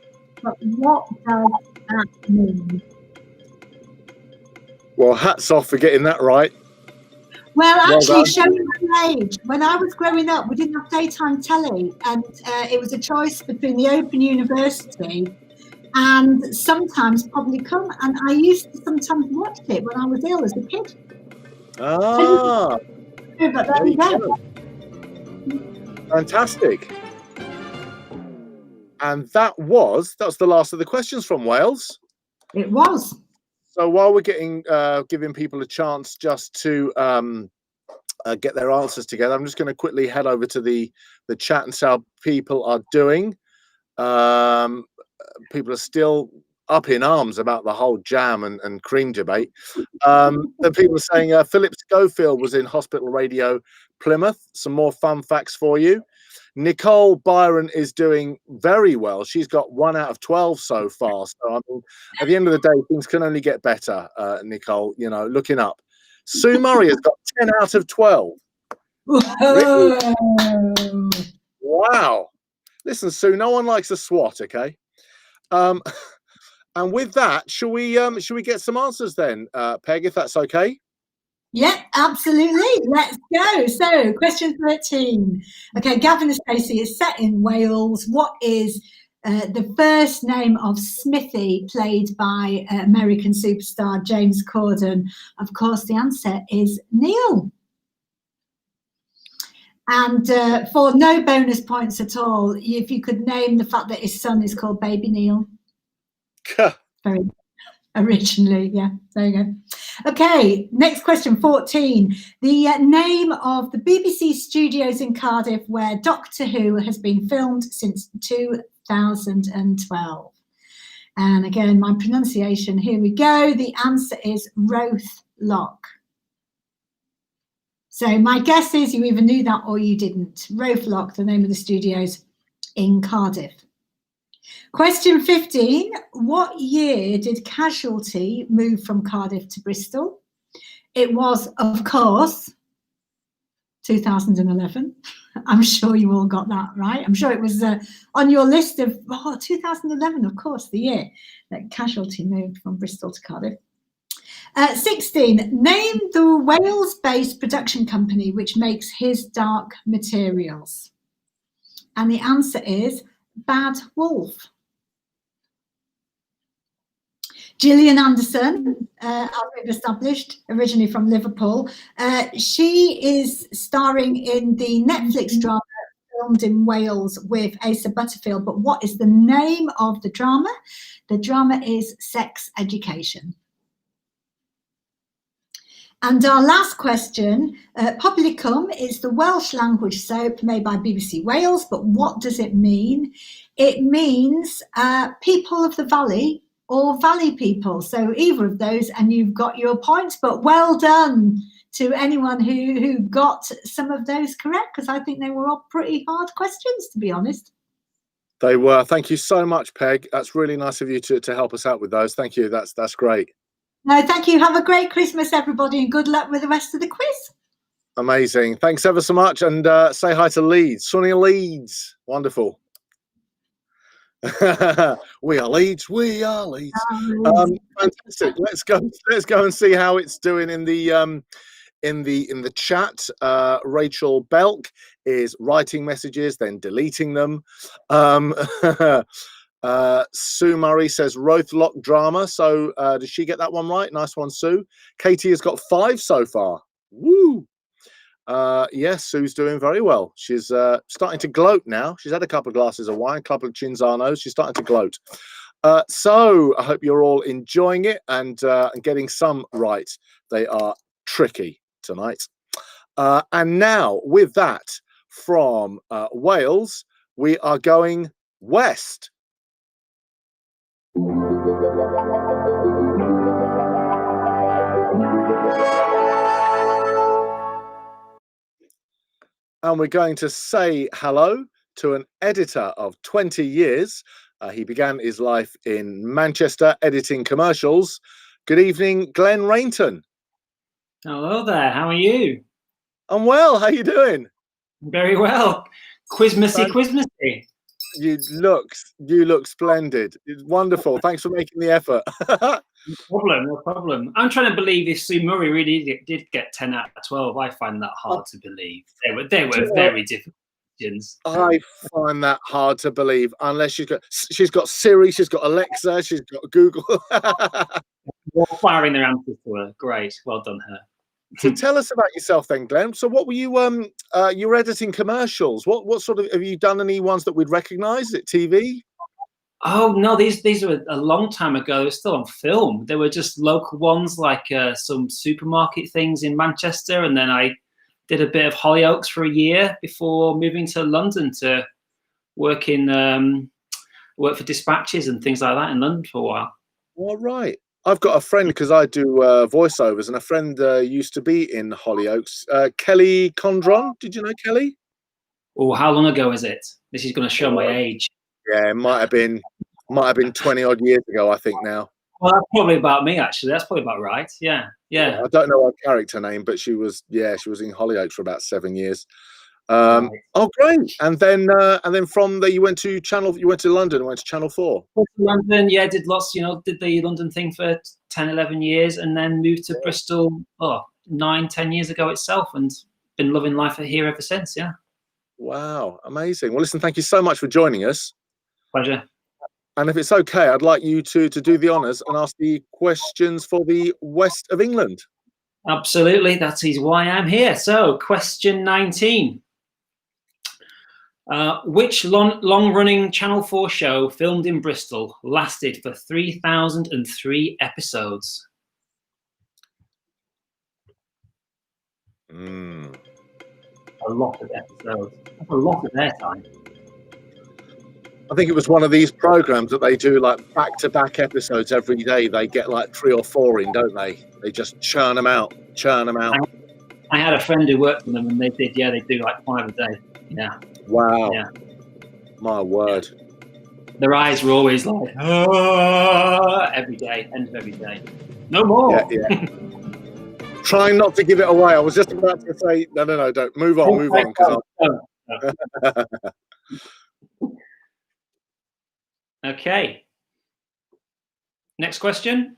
But what does that mean? Well, hats off for getting that right. Well, actually, showing my age, when I was growing up, we didn't have daytime telly, and it was a choice between the Open University and sometimes Poblycwm, and I used to sometimes watch it when I was ill as a kid. Ah, but there you go. Fantastic. And that was the last of the questions from Wales. It was. So while we're giving people a chance just to get their answers together, I'm just going to quickly head over to the chat and see how people are doing. People are still up in arms about the whole jam and cream debate. The people are saying Philip Schofield was in Hospital Radio Plymouth. Some more fun facts for you. Nicole Byron is doing very well. She's got 1 out of 12 so far. So I mean, at the end of the day, things can only get better, Nicole, looking up. Sue Murray has got 10 out of 12. Really? Wow. Listen, Sue, no one likes a swat, okay? And with that, shall we get some answers then, Peg, if that's okay? Yeah, absolutely. Let's go. So, question 13. Okay, Gavin and Stacey is set in Wales. What is the first name of Smithy, played by American superstar James Corden? Of course, the answer is Neil. And for no bonus points at all, if you could name the fact that his son is called Baby Neil. Very originally, yeah, there you go. Okay, next question, 14. The name of the BBC studios in Cardiff where Doctor Who has been filmed since 2012. And again, my pronunciation, here we go. The answer is Roath Lock. So my guess is you either knew that or you didn't. Rothlock, the name of the studios in Cardiff. Question 15. What year did Casualty move from Cardiff to Bristol? It was, of course, 2011. I'm sure you all got that right. I'm sure it was on your list of 2011, of course, the year that Casualty moved from Bristol to Cardiff. 16. Name the Wales-based production company which makes His Dark Materials. And the answer is Bad Wolf. Gillian Anderson, as we've established, originally from Liverpool. She is starring in the Netflix drama filmed in Wales with Asa Butterfield. But what is the name of the drama? The drama is Sex Education. And our last question, Populicum is the Welsh language soap made by BBC Wales, but what does it mean? It means people of the valley or valley people. So either of those and you've got your points, but well done to anyone who got some of those correct, because I think they were all pretty hard questions, to be honest. They were. Thank you so much, Peg. That's really nice of you to help us out with those. Thank you. That's great. No, thank you. Have a great Christmas, everybody, and good luck with the rest of the quiz. Amazing. Thanks ever so much. And say hi to Leeds. Sunny Leeds. Wonderful. We are Leeds. We are Leeds. Fantastic. Let's go and see how it's doing in the chat. Rachel Belk is writing messages, then deleting them. Sue Murray says Rothlock drama. So did she get that one right? Nice one, Sue. Katie has got 5 so far. Woo! Yes, Sue's doing very well. She's starting to gloat now. She's had a couple of glasses of wine, a couple of Cinzanos. She's starting to gloat. So I hope you're all enjoying it and getting some right. They are tricky tonight. And now with that from Wales, we are going west. And we're going to say hello to an editor of 20 years. He began his life in Manchester editing commercials. Good evening, Glenn Rainton. Hello there, how are you? I'm well, how are you doing? Very well. Quizmassy. You look splendid. It's wonderful. Thanks for making the effort. No problem. I'm trying to believe if Sue Murray really did get 10 out of 12. I find that hard to believe. They were very difficult questions. I find that hard to believe unless she's got Siri, she's got Alexa, she's got Google. You're firing their answers to her. Great. Well done, her. So tell us about yourself then, Glenn. So what were you you were editing commercials. What sort of, have you done any ones that we'd recognize? Is it TV? Oh no, these were a long time ago. They were still on film. They were just local ones, like some supermarket things in Manchester, and then I did a bit of Hollyoaks for a year before moving to London to work for dispatches and things like that in London for a while. All right. I've got a friend, because I do voiceovers, and a friend used to be in Hollyoaks. Kelly Condron. Did you know Kelly? Oh, how long ago is it? This is going to show my age. Yeah, it might have been 20 odd years ago, I think now. Well, that's probably about me, actually. That's probably about right. Yeah. I don't know her character name, but she was in Hollyoaks for about 7 years. Oh, great! And then from there you went to London, went to Channel 4. London, yeah, did lots. Did the London thing for 10, 11 years, and then moved to Bristol 9, 10 years ago itself, and been loving life here ever since. Yeah. Wow, amazing. Well, listen, thank you so much for joining us. Pleasure. And if it's okay, I'd like you to do the honours and ask the questions for the West of England. Absolutely, that is why I'm here. So, question 19. Which long-running Channel 4 show filmed in Bristol lasted for 3,003 episodes? A lot of episodes. That's a lot of airtime. I think it was one of these programs that they do like back-to-back episodes every day. They get like 3 or 4 in, don't they? They just churn them out. I had a friend who worked for them, and they did. Yeah, they do like 5 a day. Yeah. Wow. Yeah. My word. Their eyes were always like, oh, every day, end of every day. No more. Yeah. Trying not to give it away. I was just about to say, no, don't. Move on. Okay. Next question.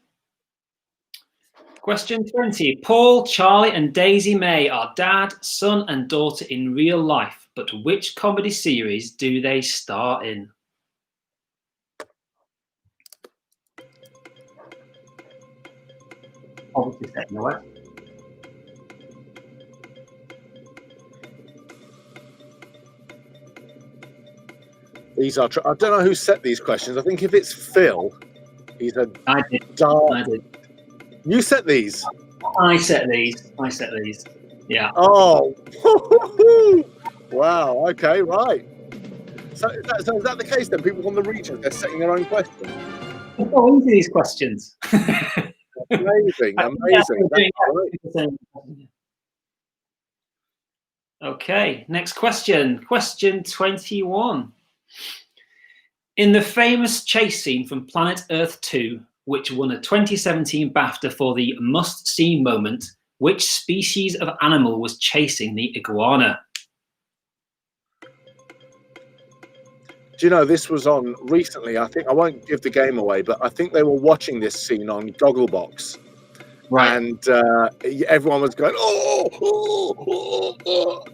Question 20. Paul, Charlie, and Daisy May are dad, son, and daughter in real life, but which comedy series do they star in? Obviously set in the West. These are. I don't know who set these questions. I think if it's Phil, he's a. I did. I did. You set these. I set these. Yeah. Oh. Wow. Okay. Right. So is that the case then? People from the region, they're setting their own questions. Go into these questions. Amazing. That's great. Okay, next question. Question 21. In the famous chase scene from Planet Earth 2, which won a 2017 BAFTA for the must-see moment, which species of animal was chasing the iguana? Do you know, this was on recently, I think, I won't give the game away, but I think they were watching this scene on Gogglebox. Right. And everyone was going,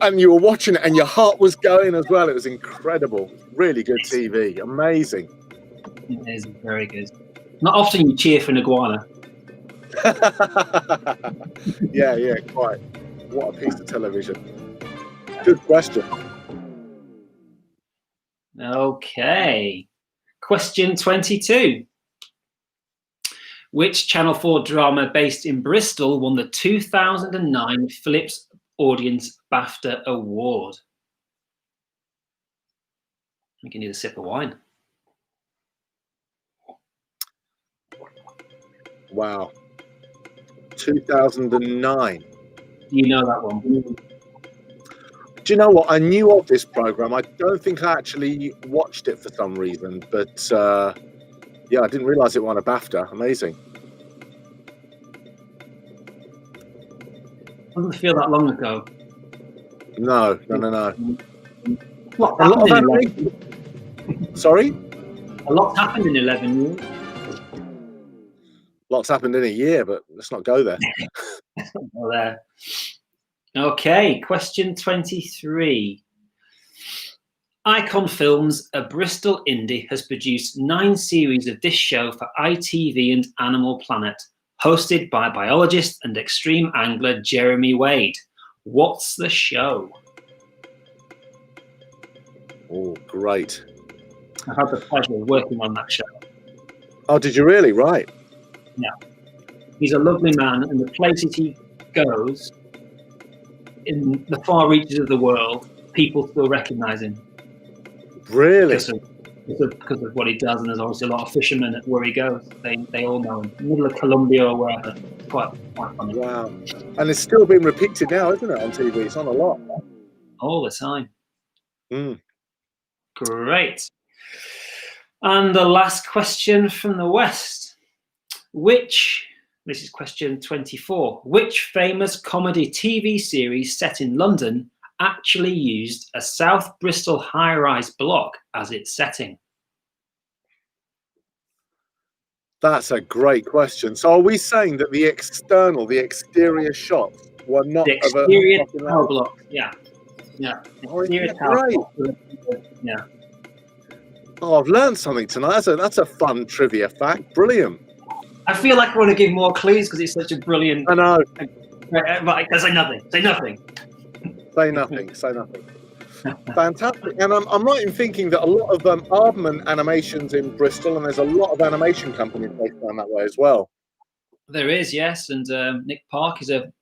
and you were watching it and your heart was going as well. It was incredible. Really good TV. Amazing. It is very good. Not often you cheer for an iguana. Yeah, quite. What a piece of television. Good question. Okay. Question 22. Which Channel 4 drama based in Bristol won the 2009 Phillips Audience BAFTA Award? You can need a sip of wine. Wow. 2009. You know that one. Do you know what? I knew of this program. I don't think I actually watched it for some reason, but yeah, I didn't realize it won a BAFTA. Amazing. Doesn't feel that long ago. No. What happened in 11? Sorry? A lot's happened in 11 years. Lots happened in a year, but let's not go there. Go there. Okay, question 23. Icon Films, a Bristol indie, has produced 9 series of this show for ITV and Animal Planet, hosted by biologist and extreme angler Jeremy Wade. What's the show? Oh, great. I had the pleasure of working on that show. Oh, did you really? Right. Yeah. He's a lovely man, and the places he goes in the far reaches of the world, people still recognise him. Really? Because of what he does, and there's obviously a lot of fishermen where he goes. They all know him. Middle of Colombia or wherever. It's quite funny. Wow. And it's still being repeated now, isn't it, on TV? It's on a lot. All the time. Mm. Great. And the last question from the West. This is question 24. Which famous comedy TV series set in London actually used a South Bristol high-rise block as its setting? That's a great question. So are we saying that the exterior shots were not The of a exterior tower block, yeah. Oh, Exterior yeah, tower great. block. Yeah. Oh, I've learned something tonight. That's a fun trivia fact. Brilliant. I feel like I want to give more clues because it's such a brilliant. I know. Right, say nothing. Say nothing. Say nothing. Say nothing. Fantastic. And I'm right in thinking that a lot of Aardman animations in Bristol, and there's a lot of animation companies based down that way as well. There is, yes, and Nick Park is a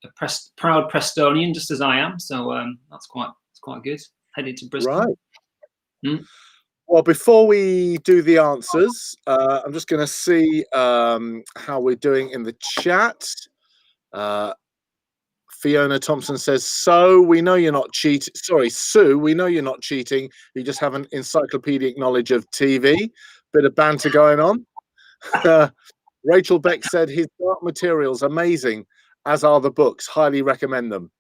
proud Prestonian, just as I am. So that's quite good. Headed to Bristol. Right. Mm. Well, before we do the answers, I'm just going to see how we're doing in the chat. Fiona Thompson says, so we know you're not cheating. Sorry, Sue, we know you're not cheating. You just have an encyclopedic knowledge of TV. Bit of banter going on. Rachel Beck said, his dark materials, amazing, as are the books. Highly recommend them.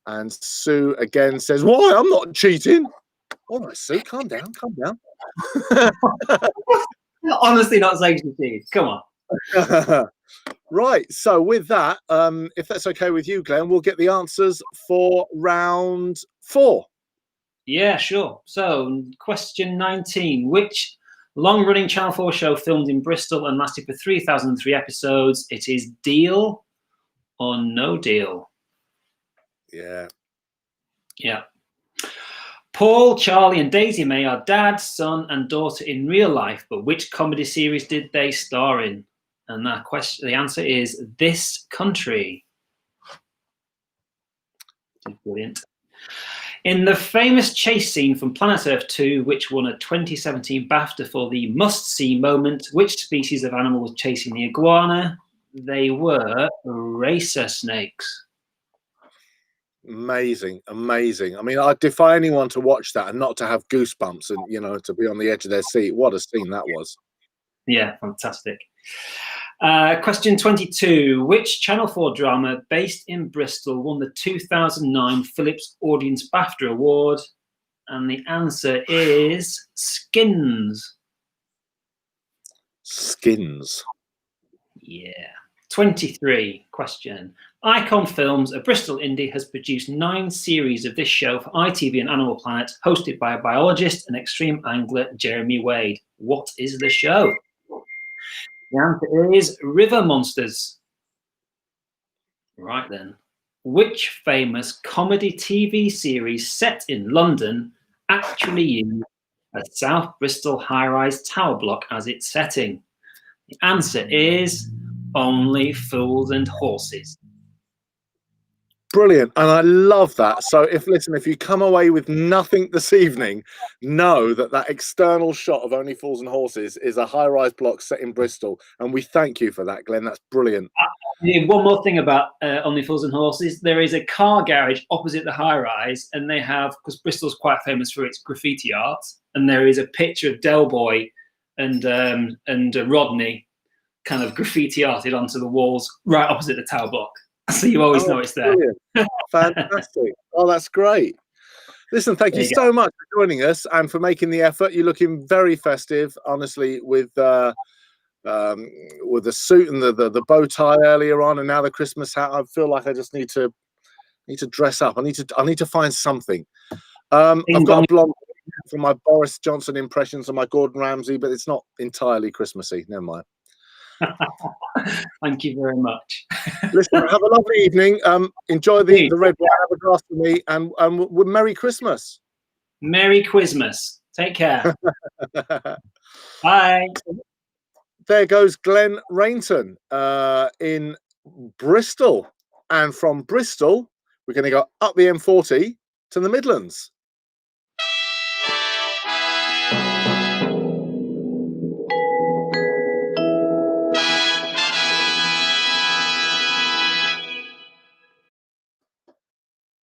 And Sue again says, why? I'm not cheating. All right, Sue, calm down, calm down. Honestly, not saying cheating. Come on. Right, so with that, if that's okay with you, Glenn, we'll get the answers for round 4. Yeah, sure. So, question 19. Which long-running Channel 4 show filmed in Bristol and lasted for 3,003 episodes? It is Deal or No Deal? Yeah. Yeah. Paul, Charlie, and Daisy May are dad, son, and daughter in real life, but which comedy series did they star in? And that question, the answer is This Country. Brilliant. In the famous chase scene from Planet Earth 2, which won a 2017 BAFTA for the must-see moment, which species of animal was chasing the iguana? They were racer snakes. Amazing, amazing. I mean, I defy anyone to watch that and not to have goosebumps and, you know, to be on the edge of their seat. What a scene that was. Yeah, fantastic. Question 22. Which Channel 4 drama based in Bristol won the 2009 Phillips Audience BAFTA Award? And the answer is Skins. Skins. Yeah. 23. Question. Icon Films, a Bristol indie, has produced 9 series of this show for ITV and Animal Planet, hosted by biologist and extreme angler Jeremy Wade. What is the show? The answer is River Monsters. Right then. Which famous comedy TV series set in London actually used a South Bristol high-rise tower block as its setting? The answer is Only Fools and Horses. Brilliant, and I love that. So if you come away with nothing this evening, know that that external shot of Only Fools and Horses is a high-rise block set in Bristol, and we thank you for that, Glenn. That's brilliant. One more thing about Only Fools and Horses. There is a car garage opposite the high-rise, and they have, because Bristol's quite famous for its graffiti art, and there is a picture of Del Boy and Rodney kind of graffiti arted onto the walls right opposite the tower block. So you always know it's there. Fantastic. Oh, that's great. Listen, thank you so much for joining us and for making the effort. You're looking very festive, honestly, with the suit and the bow tie earlier on, and now the Christmas hat. I feel like I just need to dress up. I need to find something. I've got a blonde for my Boris Johnson impressions and my Gordon Ramsay, but it's not entirely Christmassy. Never mind. Thank you very much. Listen, have a lovely evening. Enjoy the red wine. Have a glass for me, and Merry Christmas. Merry Christmas. Take care. Bye. There goes Glenn Rainton in Bristol, and from Bristol we're going to go up the M40 to the Midlands.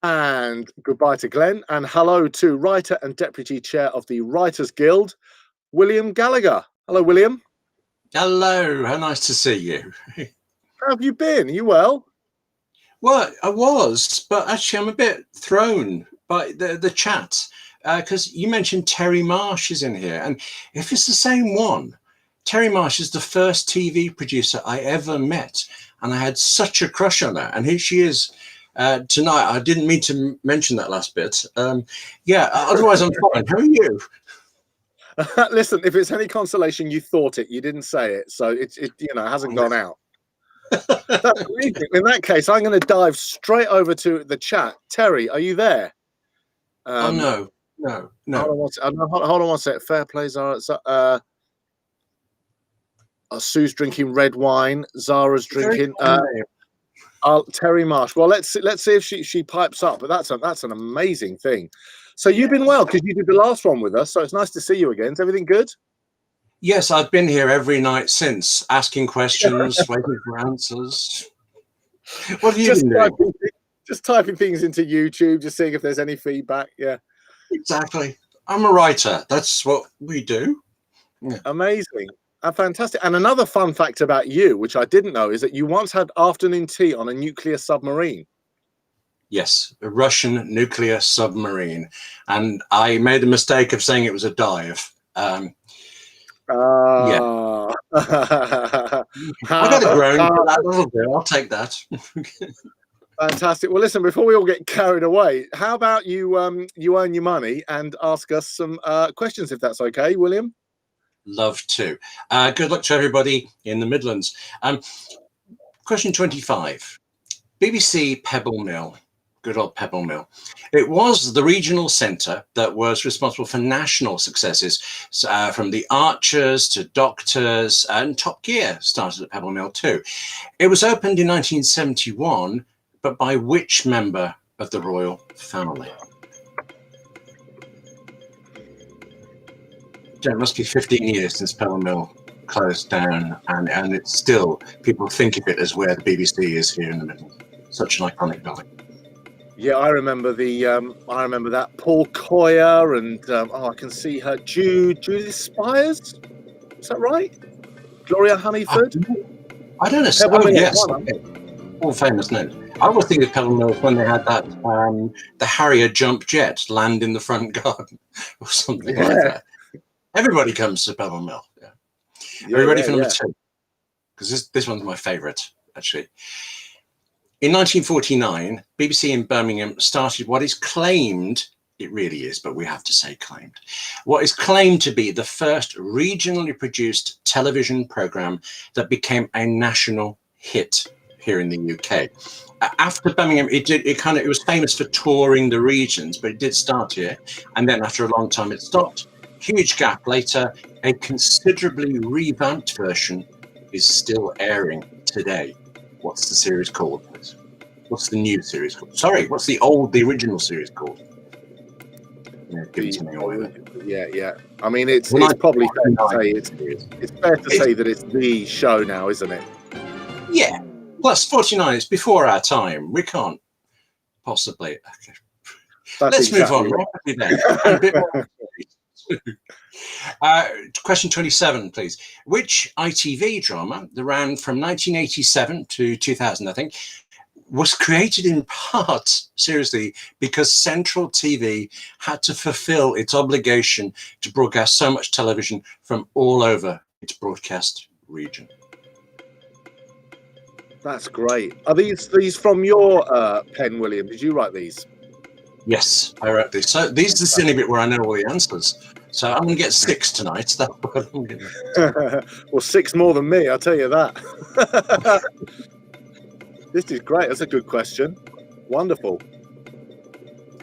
And goodbye to Glenn, and hello to writer and deputy chair of the Writers Guild, William Gallagher. Hello, William. Hello, how nice to see you. How have you been? Are you well? Well, I was, but actually I'm a bit thrown by the chat because you mentioned Terry Marsh is in here, and if it's the same one, Terry Marsh is the first TV producer I ever met, and I had such a crush on her, and here she is. Tonight, I didn't mean to mention that last bit. Yeah, otherwise I'm fine. How are you? Listen, if it's any consolation, you thought it. You didn't say it, so it hasn't gone out. That's amazing. In that case, I'm going to dive straight over to the chat. Terry, are you there? Oh no. Hold on one sec. Fair play, Zara. Sue's drinking red wine. Zara's drinking. Terry Marsh. Well, let's see if she pipes up. But that's an amazing thing. So you've been well because you did the last one with us. So it's nice to see you again. Is everything good? Yes, I've been here every night since, asking questions, waiting for answers. What have you been doing? just typing things into YouTube, just seeing if there's any feedback. Yeah, exactly. I'm a writer. That's what we do. Yeah. Amazing. Fantastic. And another fun fact about you, which I didn't know, is that you once had afternoon tea on a nuclear submarine. Yes, a Russian nuclear submarine. And I made the mistake of saying it was a dive. Yeah. I got a groan for that little bit. I'll take that. Fantastic. Well, listen, before we all get carried away, how about you you earn your money and ask us some questions, if that's okay, William? Love to. Good luck to everybody in the Midlands. Question 25. BBC Pebble Mill. Good old Pebble Mill. It was the regional centre that was responsible for national successes, from the Archers to Doctors, and Top Gear started at Pebble Mill too. It was opened in 1971, but by which member of the royal family? It must be 15 years since Pebble Mill closed down, and it's still, people think of it as where the BBC is here in the Midlands. Such an iconic building. Yeah, I remember that Paul Coyer and I can see her, Judith Spires. Is that right? Gloria Honeyford. I don't know. Pebble Mill, yes, all famous names. I was thinking of Pebble Mill when they had that the Harrier jump jet land in the front garden or something like that. Everybody comes to Pebble Mill. Yeah. Are you ready for number 2? Because this one's my favourite, actually. In 1949, BBC in Birmingham started what is claimed, it really is, but we have to say claimed, what is claimed to be the first regionally produced television programme that became a national hit here in the UK. After Birmingham, it was famous for touring the regions, but it did start here, and then after a long time it stopped. Huge gap later, a considerably revamped version is still airing today. What's the series called, please? What's the new series called? Sorry, what's the original series called? Yeah. I mean, it's probably fair to say it's fair to say that it's the show now, isn't it? Yeah. Plus 49, it's before our time. We can't possibly. Okay. Let's move on. Rapidly then. A bit more. Question 27, please. Which ITV drama that ran from 1987 to 2000, I think, was created in part, seriously, because Central TV had to fulfill its obligation to broadcast so much television from all over its broadcast region? That's great. Are these from your pen, William? Did you write these? Yes, I wrote these. So this is the only bit where I know all the answers. So I'm going to get 6 tonight. That's what I'm going to. Well, 6 more than me, I'll tell you that. This is great. That's a good question. Wonderful.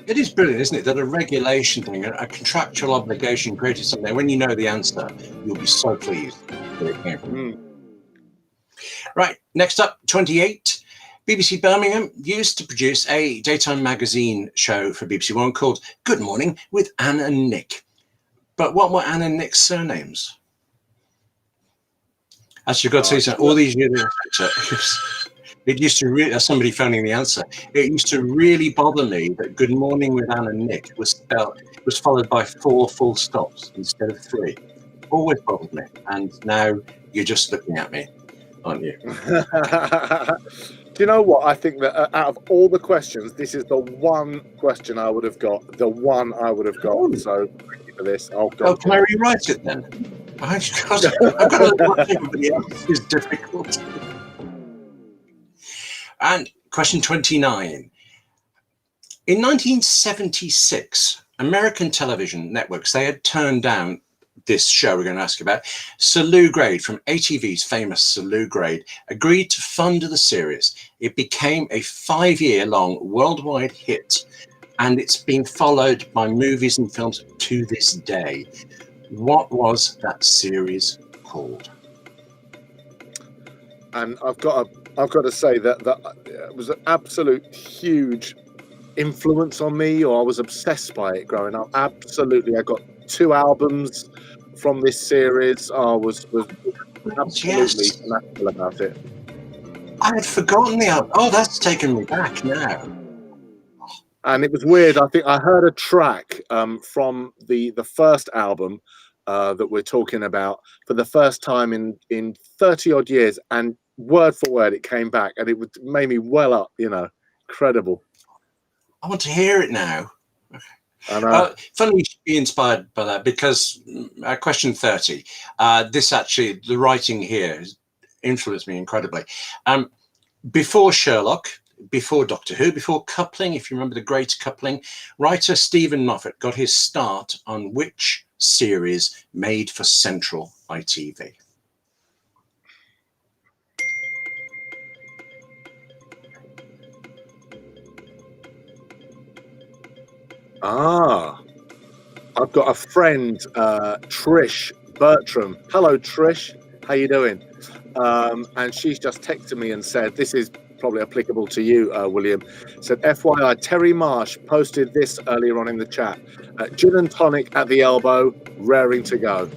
It is brilliant, isn't it, that a regulation thing, a contractual obligation created something. When you know the answer, you'll be so pleased that it came from. Right, next up, 28. BBC Birmingham used to produce a daytime magazine show for BBC One called Good Morning with Anne and Nick. But what were Anne and Nick's surnames? As you've got to say, all these years, it used to really, as somebody phoning the answer, it used to really bother me that Good Morning with Anne and Nick was followed by 4 full stops instead of 3. Always bothered me. And now you're just looking at me, aren't you? Do you know what? I think that out of all the questions, this is the one question I would have got. The one I would have got. So thank you for this. Oh, can I rewrite it then? I've got to look at everybody else. Is difficult. And question 29. In 1976, American television networks, they had turned down this show we're going to ask about. Sir Lou Grade from ATV's famous Sir Lou Grade agreed to fund the series. It became a 5-year-long worldwide hit, and it's been followed by movies and films to this day. What was that series called? And I've got to say that it was an absolute huge influence on me, or I was obsessed by it growing up. Absolutely, I got 2 albums from this series. I was absolutely fanatical about it. I had forgotten the album. Oh, that's taken me back now. And it was weird. I think I heard a track from the first album that we're talking about for the first time in 30 odd years, and word for word it came back, and it made me well up. Incredible. I want to hear it now. And funny you should be inspired by that, because question 30, this actually, the writing here has influenced me incredibly. Before Sherlock, before Doctor Who, before Coupling, if you remember the Great Coupling, writer Stephen Moffat got his start on which series made for Central ITV? I've got a friend, Trish Bertram. Hello, Trish. How you doing? And she's just texted me and said, this is probably applicable to you, William. Said, FYI, Terry Marsh posted this earlier on in the chat. Gin and tonic at the elbow, raring to go.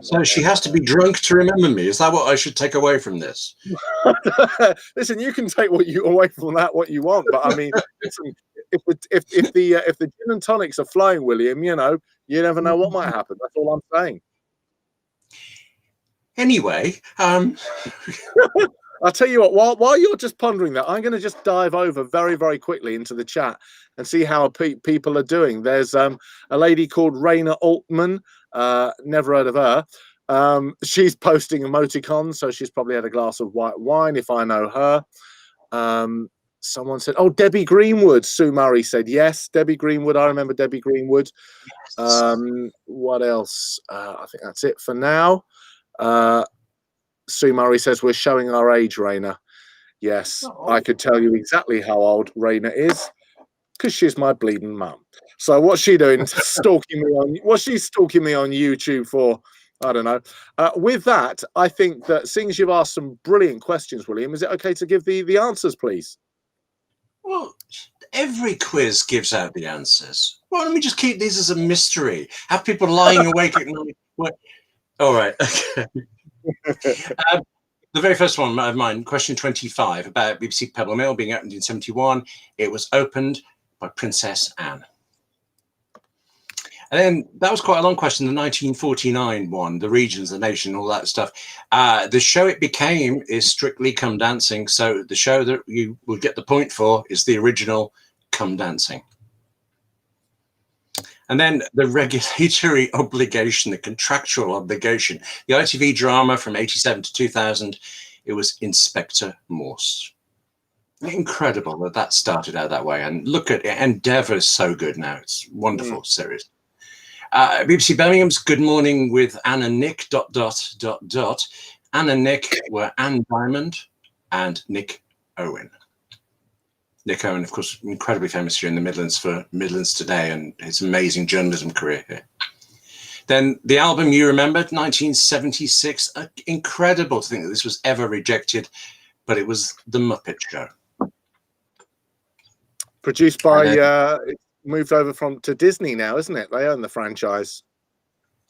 So she has to be drunk to remember me. Is that what I should take away from this? Listen, you can take away from that what you want, but I mean, listen, if the gin and tonics are flowing, William, you never know what might happen. That's all I'm saying. Anyway, I'll tell you what, while you're just pondering that, I'm going to just dive over very, very quickly into the chat and see how people are doing. There's a lady called Raina Altman. Never heard of her. She's posting emoticons, so she's probably had a glass of white wine, if I know her. Someone said, oh, Debbie Greenwood. Sue Murray said, yes, Debbie Greenwood. I remember Debbie Greenwood. What else? I think that's it for now. Sue Murray says, we're showing our age, Raina. Yes, I could tell you exactly how old Raina is, because she's my bleeding mum. So what's she doing? Stalking me on? What's she stalking me on YouTube for? I don't know. With that, I think that seeing as you've asked some brilliant questions, William, is it okay to give the answers, please? Well, every quiz gives out the answers. Why don't we just keep these as a mystery? Have people lying awake at night? All right. Okay. The very first one of mine, question 25, about BBC Pebble Mill being opened in 71. It was opened by Princess Anne. And then that was quite a long question, the 1949 one, the regions, the nation, all that stuff. The show it became is Strictly Come Dancing. So the show that you will get the point for is the original Come Dancing. And then the regulatory obligation, the contractual obligation, the ITV drama from 87 to 2000, it was Inspector Morse. Incredible that started out that way. And look at it, Endeavour is so good now. It's a wonderful series. BBC Birmingham's Good Morning with Anne and Nick, ... Anne and Nick were Anne Diamond and Nick Owen. Nick Owen, of course, incredibly famous here in the Midlands for Midlands Today and his amazing journalism career here. Then the album you remembered, 1976, incredible to think that this was ever rejected, but it was The Muppet Show. Produced by, moved over to Disney now, isn't it? They own the franchise.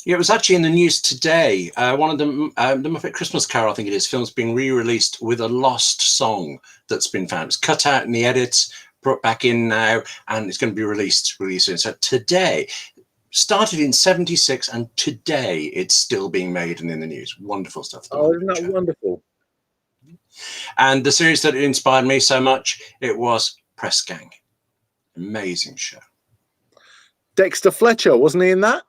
Yeah, it was actually in the news today. One of them, the Muppet Christmas Carol, I think it is, film's being re-released with a lost song that's been found. It's cut out in the edits, brought back in now, and it's going to be released soon. So today, started in 76, and today it's still being made and in the news. Wonderful stuff. Oh, isn't that wonderful? And the series that inspired me so much, it was Press Gang. Amazing show. Dexter Fletcher, wasn't he in that?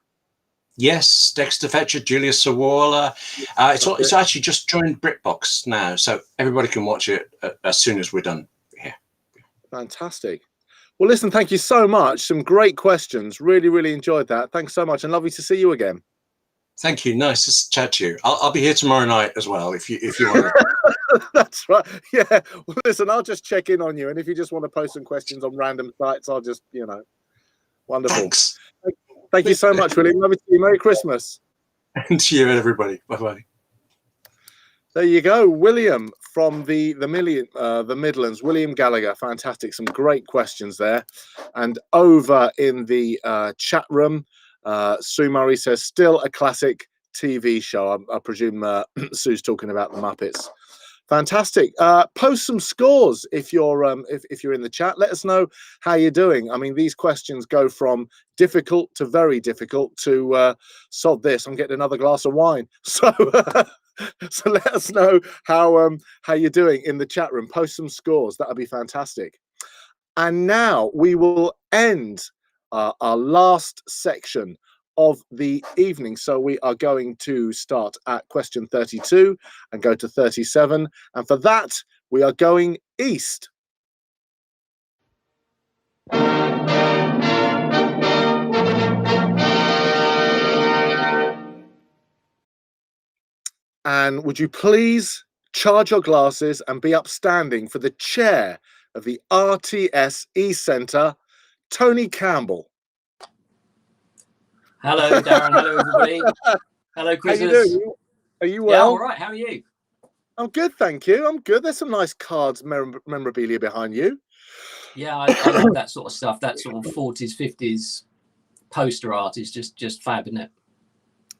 Yes, Dexter Fletcher, Julius Sawala. It's actually just joined BritBox now, so everybody can watch it as soon as we're done here. Fantastic. Well, listen, thank you so much. Some great questions. Really, really enjoyed that. Thanks so much, and lovely to see you again. Thank you. Nice to chat to you. I'll be here tomorrow night as well if you want to. That's right. Yeah. Well, listen, I'll just check in on you, and if you just want to post some questions on random sites, I'll just, wonderful. Thanks. Thank you so much, William. Love to see you. Merry Christmas. And to you, everybody. Bye-bye. There you go, William from the Midlands. William Gallagher, fantastic. Some great questions there. And over in the chat room, Sue Murray says, still a classic TV show. I presume Sue's talking about the Muppets. Fantastic. Post some scores if you're in the chat. Let us know how you're doing. I mean, these questions go from difficult to very difficult to sod this. I'm getting another glass of wine. So so let us know how you're doing in the chat room. Post some scores. That would be fantastic. And now we will end our last section of the evening. So we are going to start at question 32 and go to 37. And for that, we are going east. And would you please charge your glasses and be upstanding for the chair of the RTS East Centre, Tony Campbell. Hello, Darren. Hello, everybody. Hello, Chris. How you doing? Are you well? Yeah, all right. How are you? I'm good, thank you. I'm good. There's some nice cards, memorabilia behind you. Yeah, I love that sort of stuff. That sort of 40s, 50s poster art is just fab, isn't it?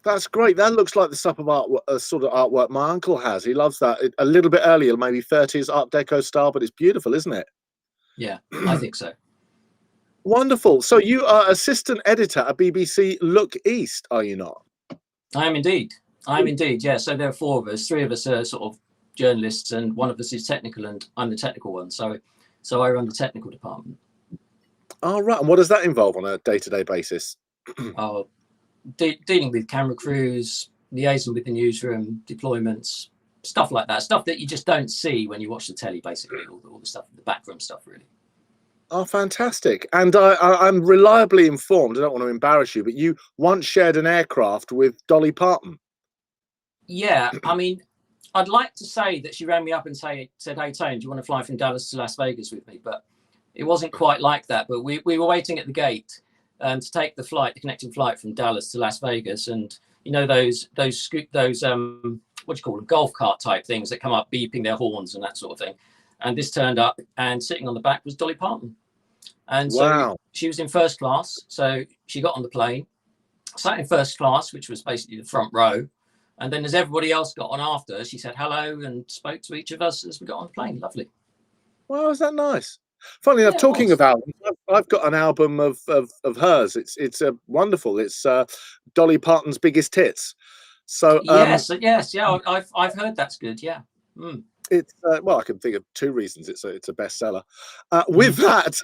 That's great. That looks like the sort of artwork my uncle has. He loves that. A little bit earlier, maybe 30s Art Deco style, but it's beautiful, isn't it? Yeah, I think so. Wonderful. So you are assistant editor at BBC Look East, are you not? I am indeed. Yeah. So there are four of us. Three of us are sort of journalists, and one of us is technical, and I'm the technical one. So I run the technical department. Oh, right. And what does that involve on a day-to-day basis? Dealing with camera crews, liaising with the newsroom, deployments, stuff like that. Stuff that you just don't see when you watch the telly, basically, all the stuff, the backroom stuff, really. Oh, fantastic. And I'm reliably informed, I don't want to embarrass you, but you once shared an aircraft with Dolly Parton. Yeah, I mean, I'd like to say that she rang me up and said, "Hey, Tone, do you want to fly from Dallas to Las Vegas with me?" But it wasn't quite like that. But we were waiting at the gate to take the connecting flight from Dallas to Las Vegas. And, you know, those what do you call them, golf cart type things that come up beeping their horns and that sort of thing. And this turned up, and sitting on the back was Dolly Parton. And so she was in first class. So she got on the plane, sat in first class, which was basically the front row. And then as everybody else got on after, she said hello and spoke to each of us as we got on the plane. Lovely. Well, is that nice? Funny enough, talking of albums, I've got an album of hers. It's wonderful. It's Dolly Parton's Biggest Hits. So yes, yeah, I've heard that's good. Yeah. Mm. It's well, I can think of two reasons it's a bestseller. With that,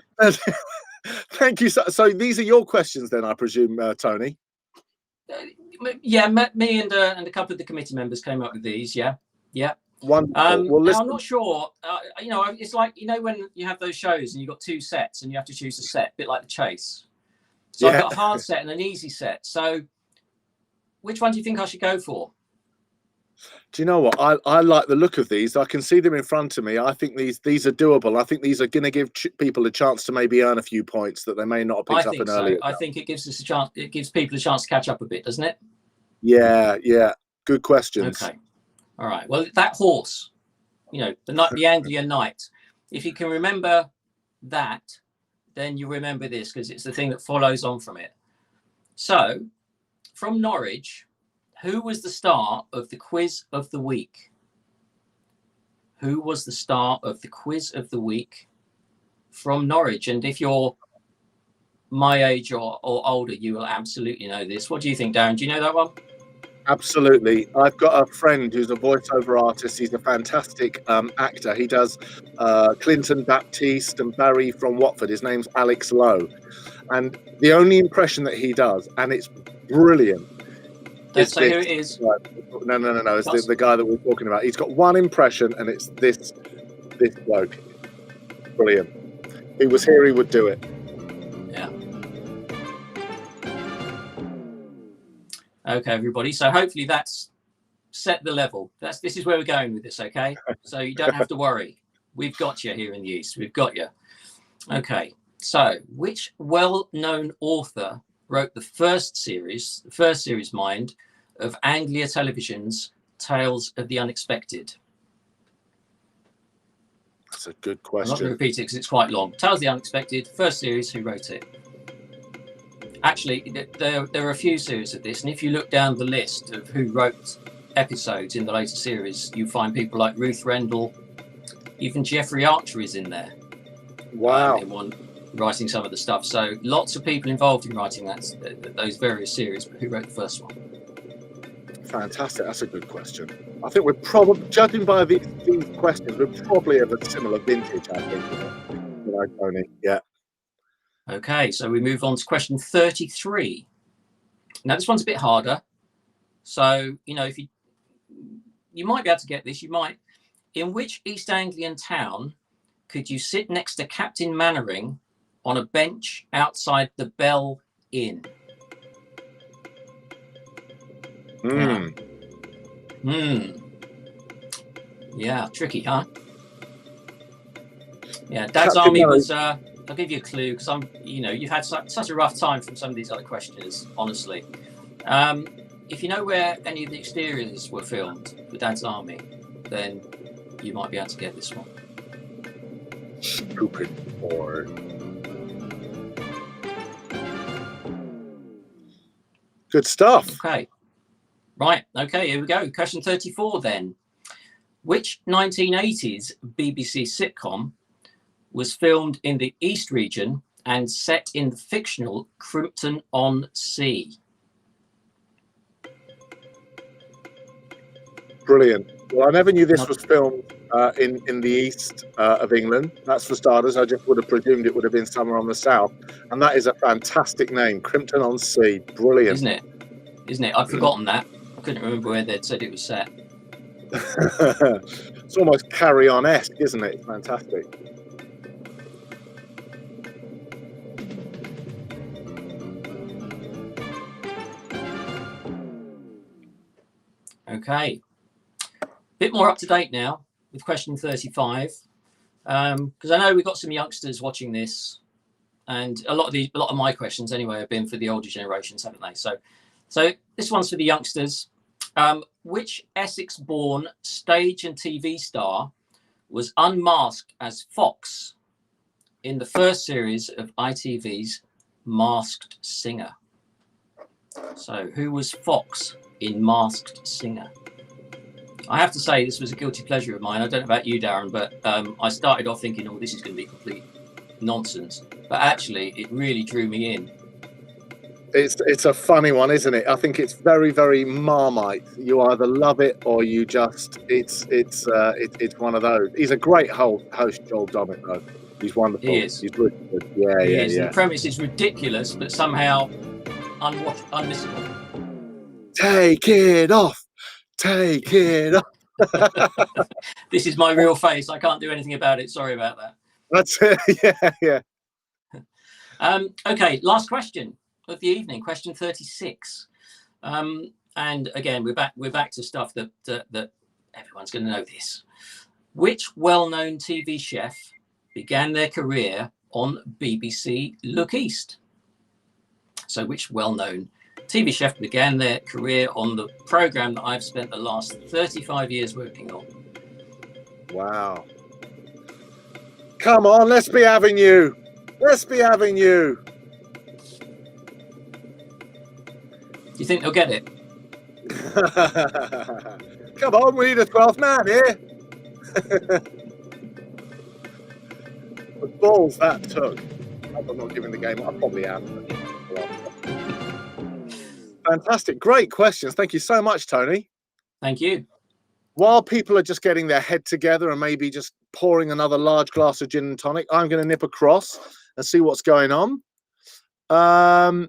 thank you. So these are your questions, then, I presume, Tony. Yeah, me and a couple of the committee members came up with these. Yeah. Wonderful. Well, I'm not sure. You know, it's like, you know, when you have those shows and you've got two sets and you have to choose a set, a bit like The Chase. So I've got a hard set and an easy set. So which one do you think I should go for? Do you know what? I like the look of these. I can see them in front of me. I think these are doable. I think these are going to give people a chance to maybe earn a few points that they may not have picked up in earlier. I think it gives us a chance. It gives people a chance to catch up a bit, doesn't it? Yeah. Good questions. Okay. All right. Well, that horse, you know, the Anglia Knight. If you can remember that, then you remember this, because it's the thing that follows on from it. So, from Norwich, who was the star of the quiz of the week? Who was the star of the quiz of the week from Norwich? And if you're my age or older, you will absolutely know this. What do you think, Darren? Do you know that one? Absolutely. I've got a friend who's a voiceover artist. He's a fantastic actor. He does Clinton Baptiste and Barry from Watford. His name's Alex Lowe. And the only impression that he does, and it's brilliant. Don't say who it is. No. It's the guy that we're talking about. He's got one impression, and it's this bloke. Brilliant. If he was here, he would do it. Yeah. Okay, everybody. So hopefully that's set the level. This is where we're going with this, okay? So you don't have to worry. We've got you here in the East. We've got you. Okay. So which well-known author wrote the first series, mind, of Anglia Television's Tales of the Unexpected? That's a good question. I'm not going to repeat it because it's quite long. Tales of the Unexpected, first series, who wrote it? Actually, there are a few series of this, and if you look down the list of who wrote episodes in the later series, you find people like Ruth Rendell, even Jeffrey Archer is in there. Wow. In one, writing some of the stuff. So lots of people involved in writing those various series, but who wrote the first one? Fantastic. That's a good question. I think we're probably, judging by these questions, we're probably of a similar vintage, I think. You know, Tony. Yeah. Okay, so we move on to question 33. Now this one's a bit harder. So, you know, if you might be able to get this, you might. In which East Anglian town could you sit next to Captain Mannering on a bench outside the Bell Inn? Yeah, tricky, huh? Yeah, Dad's Captain Army Mannering. was. I'll give you a clue because you've had such a rough time from some of these other questions, honestly. If you know where any of the exteriors were filmed for Dad's Army, then you might be able to get this one. Stupid board. Good stuff. Okay. Right. Okay, here we go. Question 34 then. Which 1980s BBC sitcom was filmed in the East region and set in the fictional Crimpton-on-Sea? Brilliant. Well, I never knew this was filmed in the east of England. That's for starters. I just would have presumed it would have been somewhere on the south. And that is a fantastic name, Crimpton-on-Sea. Brilliant. Isn't it? Isn't it? I'd forgotten that. I couldn't remember where they'd said it was set. It's almost Carry On-esque, isn't it? It's fantastic. Okay. Bit more up to date now with question 35, because I know we've got some youngsters watching this, and a lot of my questions anyway have been for the older generations, haven't they? So this one's for the youngsters. Which Essex-born stage and TV star was unmasked as Fox in the first series of ITV's Masked Singer? So who was Fox in Masked Singer? I have to say this was a guilty pleasure of mine. I don't know about you, Darren, but I started off thinking, oh, this is going to be complete nonsense. But actually, it really drew me in. It's a funny one, isn't it? I think it's very, very Marmite. You either love it or you just it's one of those. He's a great host, Joel Dommett, though. He's wonderful. He is. He's really good. Yeah, He yeah, is. yeah. The premise is ridiculous, but somehow unmissable. Take it off. Take it off. This is my real face. I can't do anything about it. Sorry about that. That's it. Yeah, yeah. Okay, last question of the evening, question 36. And again, we're back to stuff that everyone's going to know this. Which well-known TV chef began their career on BBC Look East? So which well-known TV chef began their career on the programme that I've spent the last 35 years working on? Wow. Come on, let's be having you. Let's be having you. Do you think they'll get it? Come on, we need a 12th man here. The balls that took. I'm not giving the game. I probably am. Fantastic. Great questions. Thank you so much, Tony. Thank you. While people are just getting their head together and maybe just pouring another large glass of gin and tonic, I'm going to nip across and see what's going on. I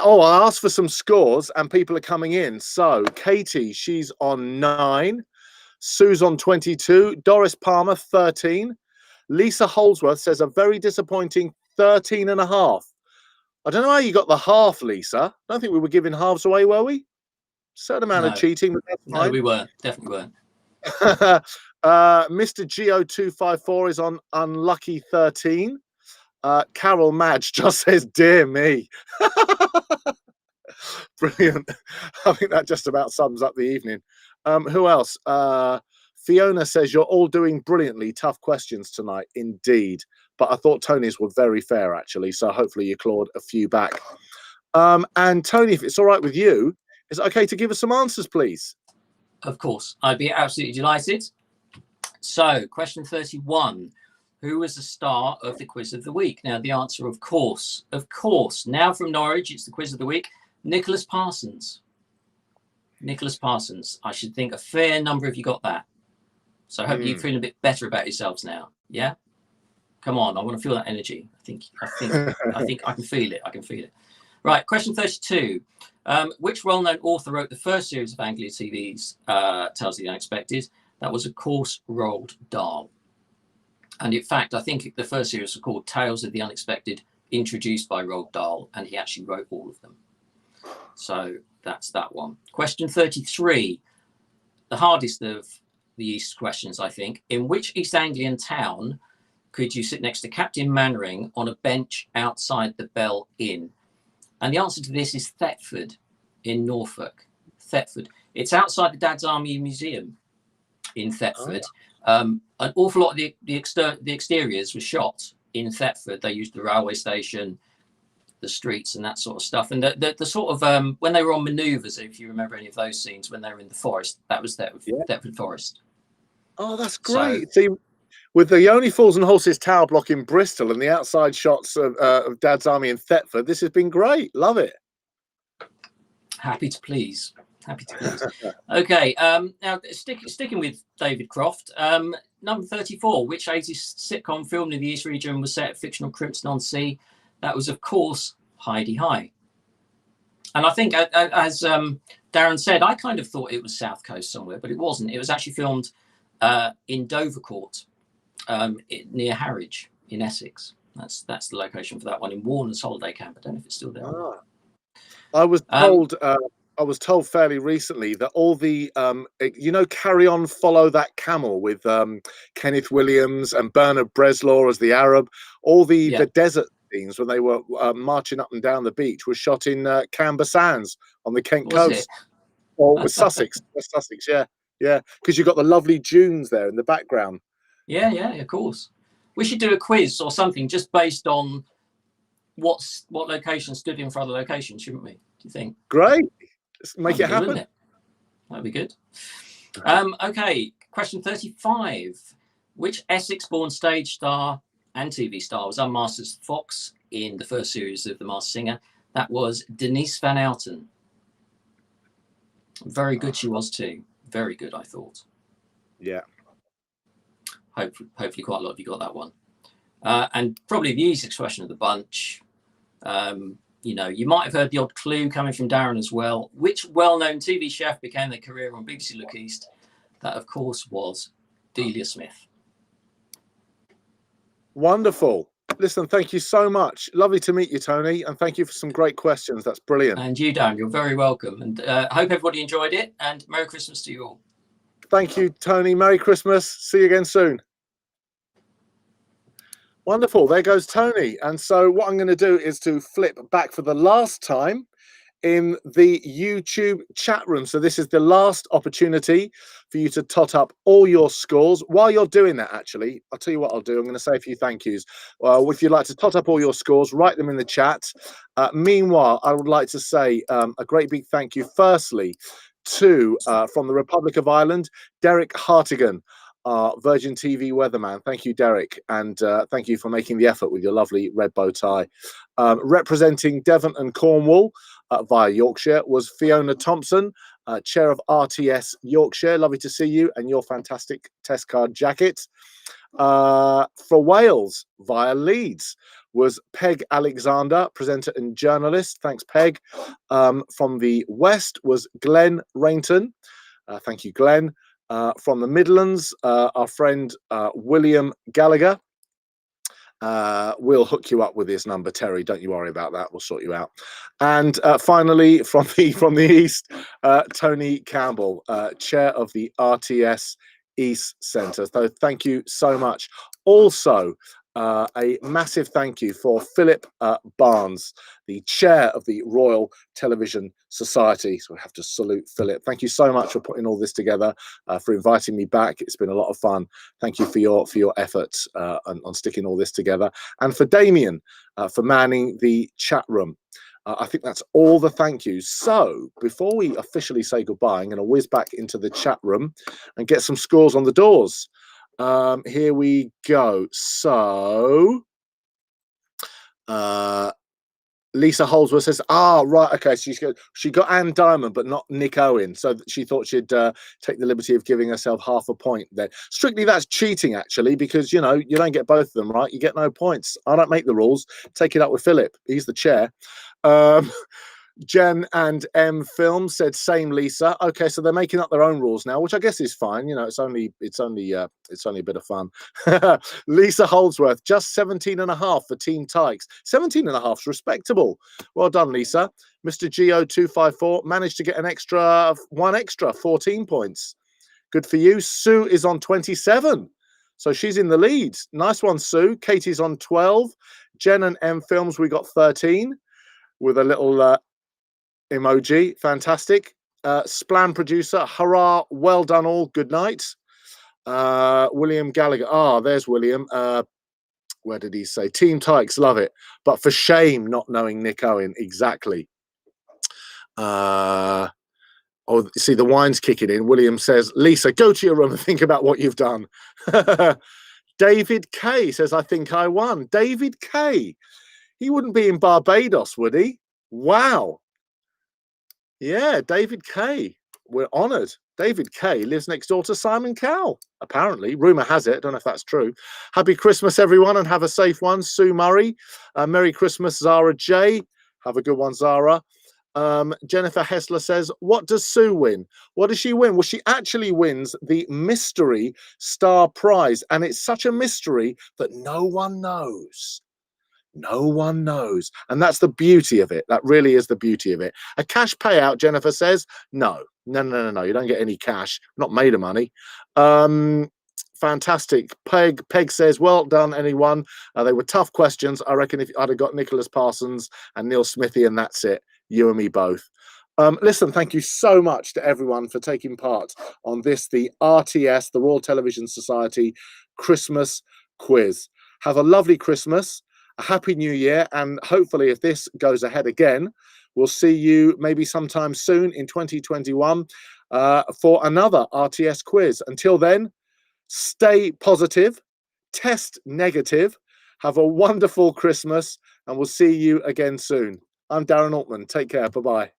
asked for some scores and people are coming in. So Katie, she's on 9. Sue's on 22. Doris Palmer, 13. Lisa Holsworth says a very disappointing 13.5. I don't know how you got the half, Lisa. I don't think we were giving halves away, were we? Certain amount of cheating, but that's fine. No, we weren't. Definitely weren't. Mr. Geo254 is on unlucky 13. Carol Madge just says, dear me. Brilliant. I think that just about sums up the evening. Who else? Fiona says, you're all doing brilliantly. Tough questions tonight, indeed. But I thought Tony's were very fair, actually. So hopefully you clawed a few back. And Tony, if it's all right with you, is it okay to give us some answers, please? Of course, I'd be absolutely delighted. So, question 31. Who was the star of the quiz of the week? Now, the answer, of course. Now from Norwich, it's the quiz of the week. Nicholas Parsons. Nicholas Parsons. I should think a fair number of you got that. So I hope you feel a bit better about yourselves now. Yeah? Come on, I want to feel that energy. I think I can feel it. I can feel it. Right, question 32. Which well-known author wrote the first series of Anglia TV's Tales of the Unexpected? That was, of course, Roald Dahl. And in fact, I think the first series was called Tales of the Unexpected, introduced by Roald Dahl, and he actually wrote all of them. So that's that one. Question 33, the hardest of the East questions, I think. In which East Anglian town could you sit next to Captain Mannering on a bench outside the Bell Inn? And the answer to this is Thetford in Norfolk. Thetford. It's outside the Dad's Army Museum in Thetford. An awful lot of the exteriors were shot in Thetford. They used the railway station, the streets, and that sort of stuff. And the sort of when they were on manoeuvres, if you remember any of those scenes, when they were in the forest, that was Thetford Forest. Oh, that's great. See, with the Only Fools and Horses tower block in Bristol and the outside shots of Dad's Army in Thetford, this has been great. Love it. Happy to please. Happy to please. Okay, now sticking with David Croft, number 34, which 80s sitcom filmed in the East region was set at fictional Crookston-on-Sea? That was, of course, Heidi High. And I think, as Darren said, I kind of thought it was South Coast somewhere, but it wasn't. It was actually filmed in Dovercourt, near Harwich in Essex. That's the location for that one, in Warner's holiday camp. I don't know if it's still there. I was told fairly recently that all the Carry On, Follow That Camel with Kenneth Williams and Bernard Bresslaw as the Arab, all the desert scenes when they were marching up and down the beach was shot in Camber Sands on the Kent coast. Or with Sussex. West Sussex, yeah, because you've got the lovely dunes there in the background. Yeah, of course. We should do a quiz or something just based on what location stood in for other locations, shouldn't we? Do you think? Great. Let's make it happen. That'd be good. Okay, question 35. Which Essex-born stage star and TV star was unmasked as Fox in the first series of The Masked Singer? That was Denise Van Outen. Very good she was too. Very good, I thought. Yeah. Hopefully quite a lot of you got that one. And probably the easiest question of the bunch. You might have heard the odd clue coming from Darren as well. Which well-known TV chef began their career on BBC Look East? That, of course, was Delia Smith. Wonderful. Listen, thank you so much. Lovely to meet you, Tony, and thank you for some great questions. That's brilliant. And you, Darren, you're very welcome. And I hope everybody enjoyed it, and Merry Christmas to you all. Thank you, Tony. Merry Christmas. See you again soon. Wonderful. There goes Tony. And so what I'm going to do is to flip back for the last time in the YouTube chat room. So this is the last opportunity for you to tot up all your scores. While you're doing that, actually, I'll tell you what I'll do. I'm going to say a few thank yous. If you'd like to tot up all your scores, write them in the chat. Meanwhile, I would like to say a great big thank you, firstly, to, from the Republic of Ireland, Derek Hartigan, our Virgin TV weatherman. Thank you, Derek, and thank you for making the effort with your lovely red bow tie. Representing Devon and Cornwall via Yorkshire was Fiona Thompson, chair of RTS Yorkshire. Lovely to see you and your fantastic test card jacket. For Wales via Leeds was Peg Alexander, presenter and journalist. Thanks, Peg. From the West was Glenn Rainton. Thank you, Glenn. From the Midlands, our friend William Gallagher. We'll hook you up with his number, Terry. Don't you worry about that. We'll sort you out. And finally, from the East, Tony Campbell, chair of the RTS East Centre. So thank you so much. Also, a massive thank you for Philip Barnes, the chair of the Royal Television Society. So we have to salute Philip. Thank you so much for putting all this together, for inviting me back. It's been a lot of fun. Thank you for your efforts on sticking all this together. And for Damien, for manning the chat room. I think that's all the thank yous. So before we officially say goodbye, I'm going to whiz back into the chat room and get some scores on the doors. Here we go. So Lisa Holdsworth says, right, okay, so she got Anne Diamond, but not Nick Owen. So she thought she'd take the liberty of giving herself half a point there. Strictly, that's cheating, actually, because, you know, you don't get both of them, right? You get no points. I don't make the rules. Take it up with Philip. He's the chair. Jen and M Film said same, Lisa. Okay, so they're making up their own rules now, which I guess is fine. You know, it's only a bit of fun. Lisa Holdsworth, just 17.5 for Team Tykes. 17.5 is respectable. Well done, Lisa. Mr. Geo254 managed to get one extra 14 points. Good for you. Sue is on 27. So she's in the lead. Nice one, Sue. Katie's on 12. Jen and M Films, we got 13 with a little emoji. Fantastic. Splam producer, hurrah, well done all, good night. William Gallagher, there's William. Where did he say? Team Tykes, love it, but for shame not knowing Nick Owen. Exactly. See, the wine's kicking in. William says, Lisa, go to your room and think about what you've done. David K says, I think I won. David K, he wouldn't be in Barbados, would he? Wow. Yeah, David K. We're honoured. David K lives next door to Simon Cowell, apparently. Rumour has it. I don't know if that's true. Happy Christmas, everyone, and have a safe one. Sue Murray. Merry Christmas, Zara J. Have a good one, Zara. Jennifer Hessler says, what does Sue win? What does she win? Well, she actually wins the Mystery Star Prize, and it's such a mystery that no one knows. No one knows. And that's the beauty of it. That really is the beauty of it. A cash payout, Jennifer says, no. You don't get any cash. Not made of money. Fantastic. Peg says, well done, anyone. They were tough questions. I reckon if I'd have got Nicholas Parsons and Neil Smithy, and that's it. You and me both. Listen, thank you so much to everyone for taking part on this, the RTS, the Royal Television Society Christmas quiz. Have a lovely Christmas. A happy new year, and hopefully if this goes ahead again, we'll see you maybe sometime soon in 2021 for another RTS quiz. Until then, stay positive, test negative, have a wonderful Christmas, and we'll see you again soon. I'm Darren Altman. Take care. Bye-bye.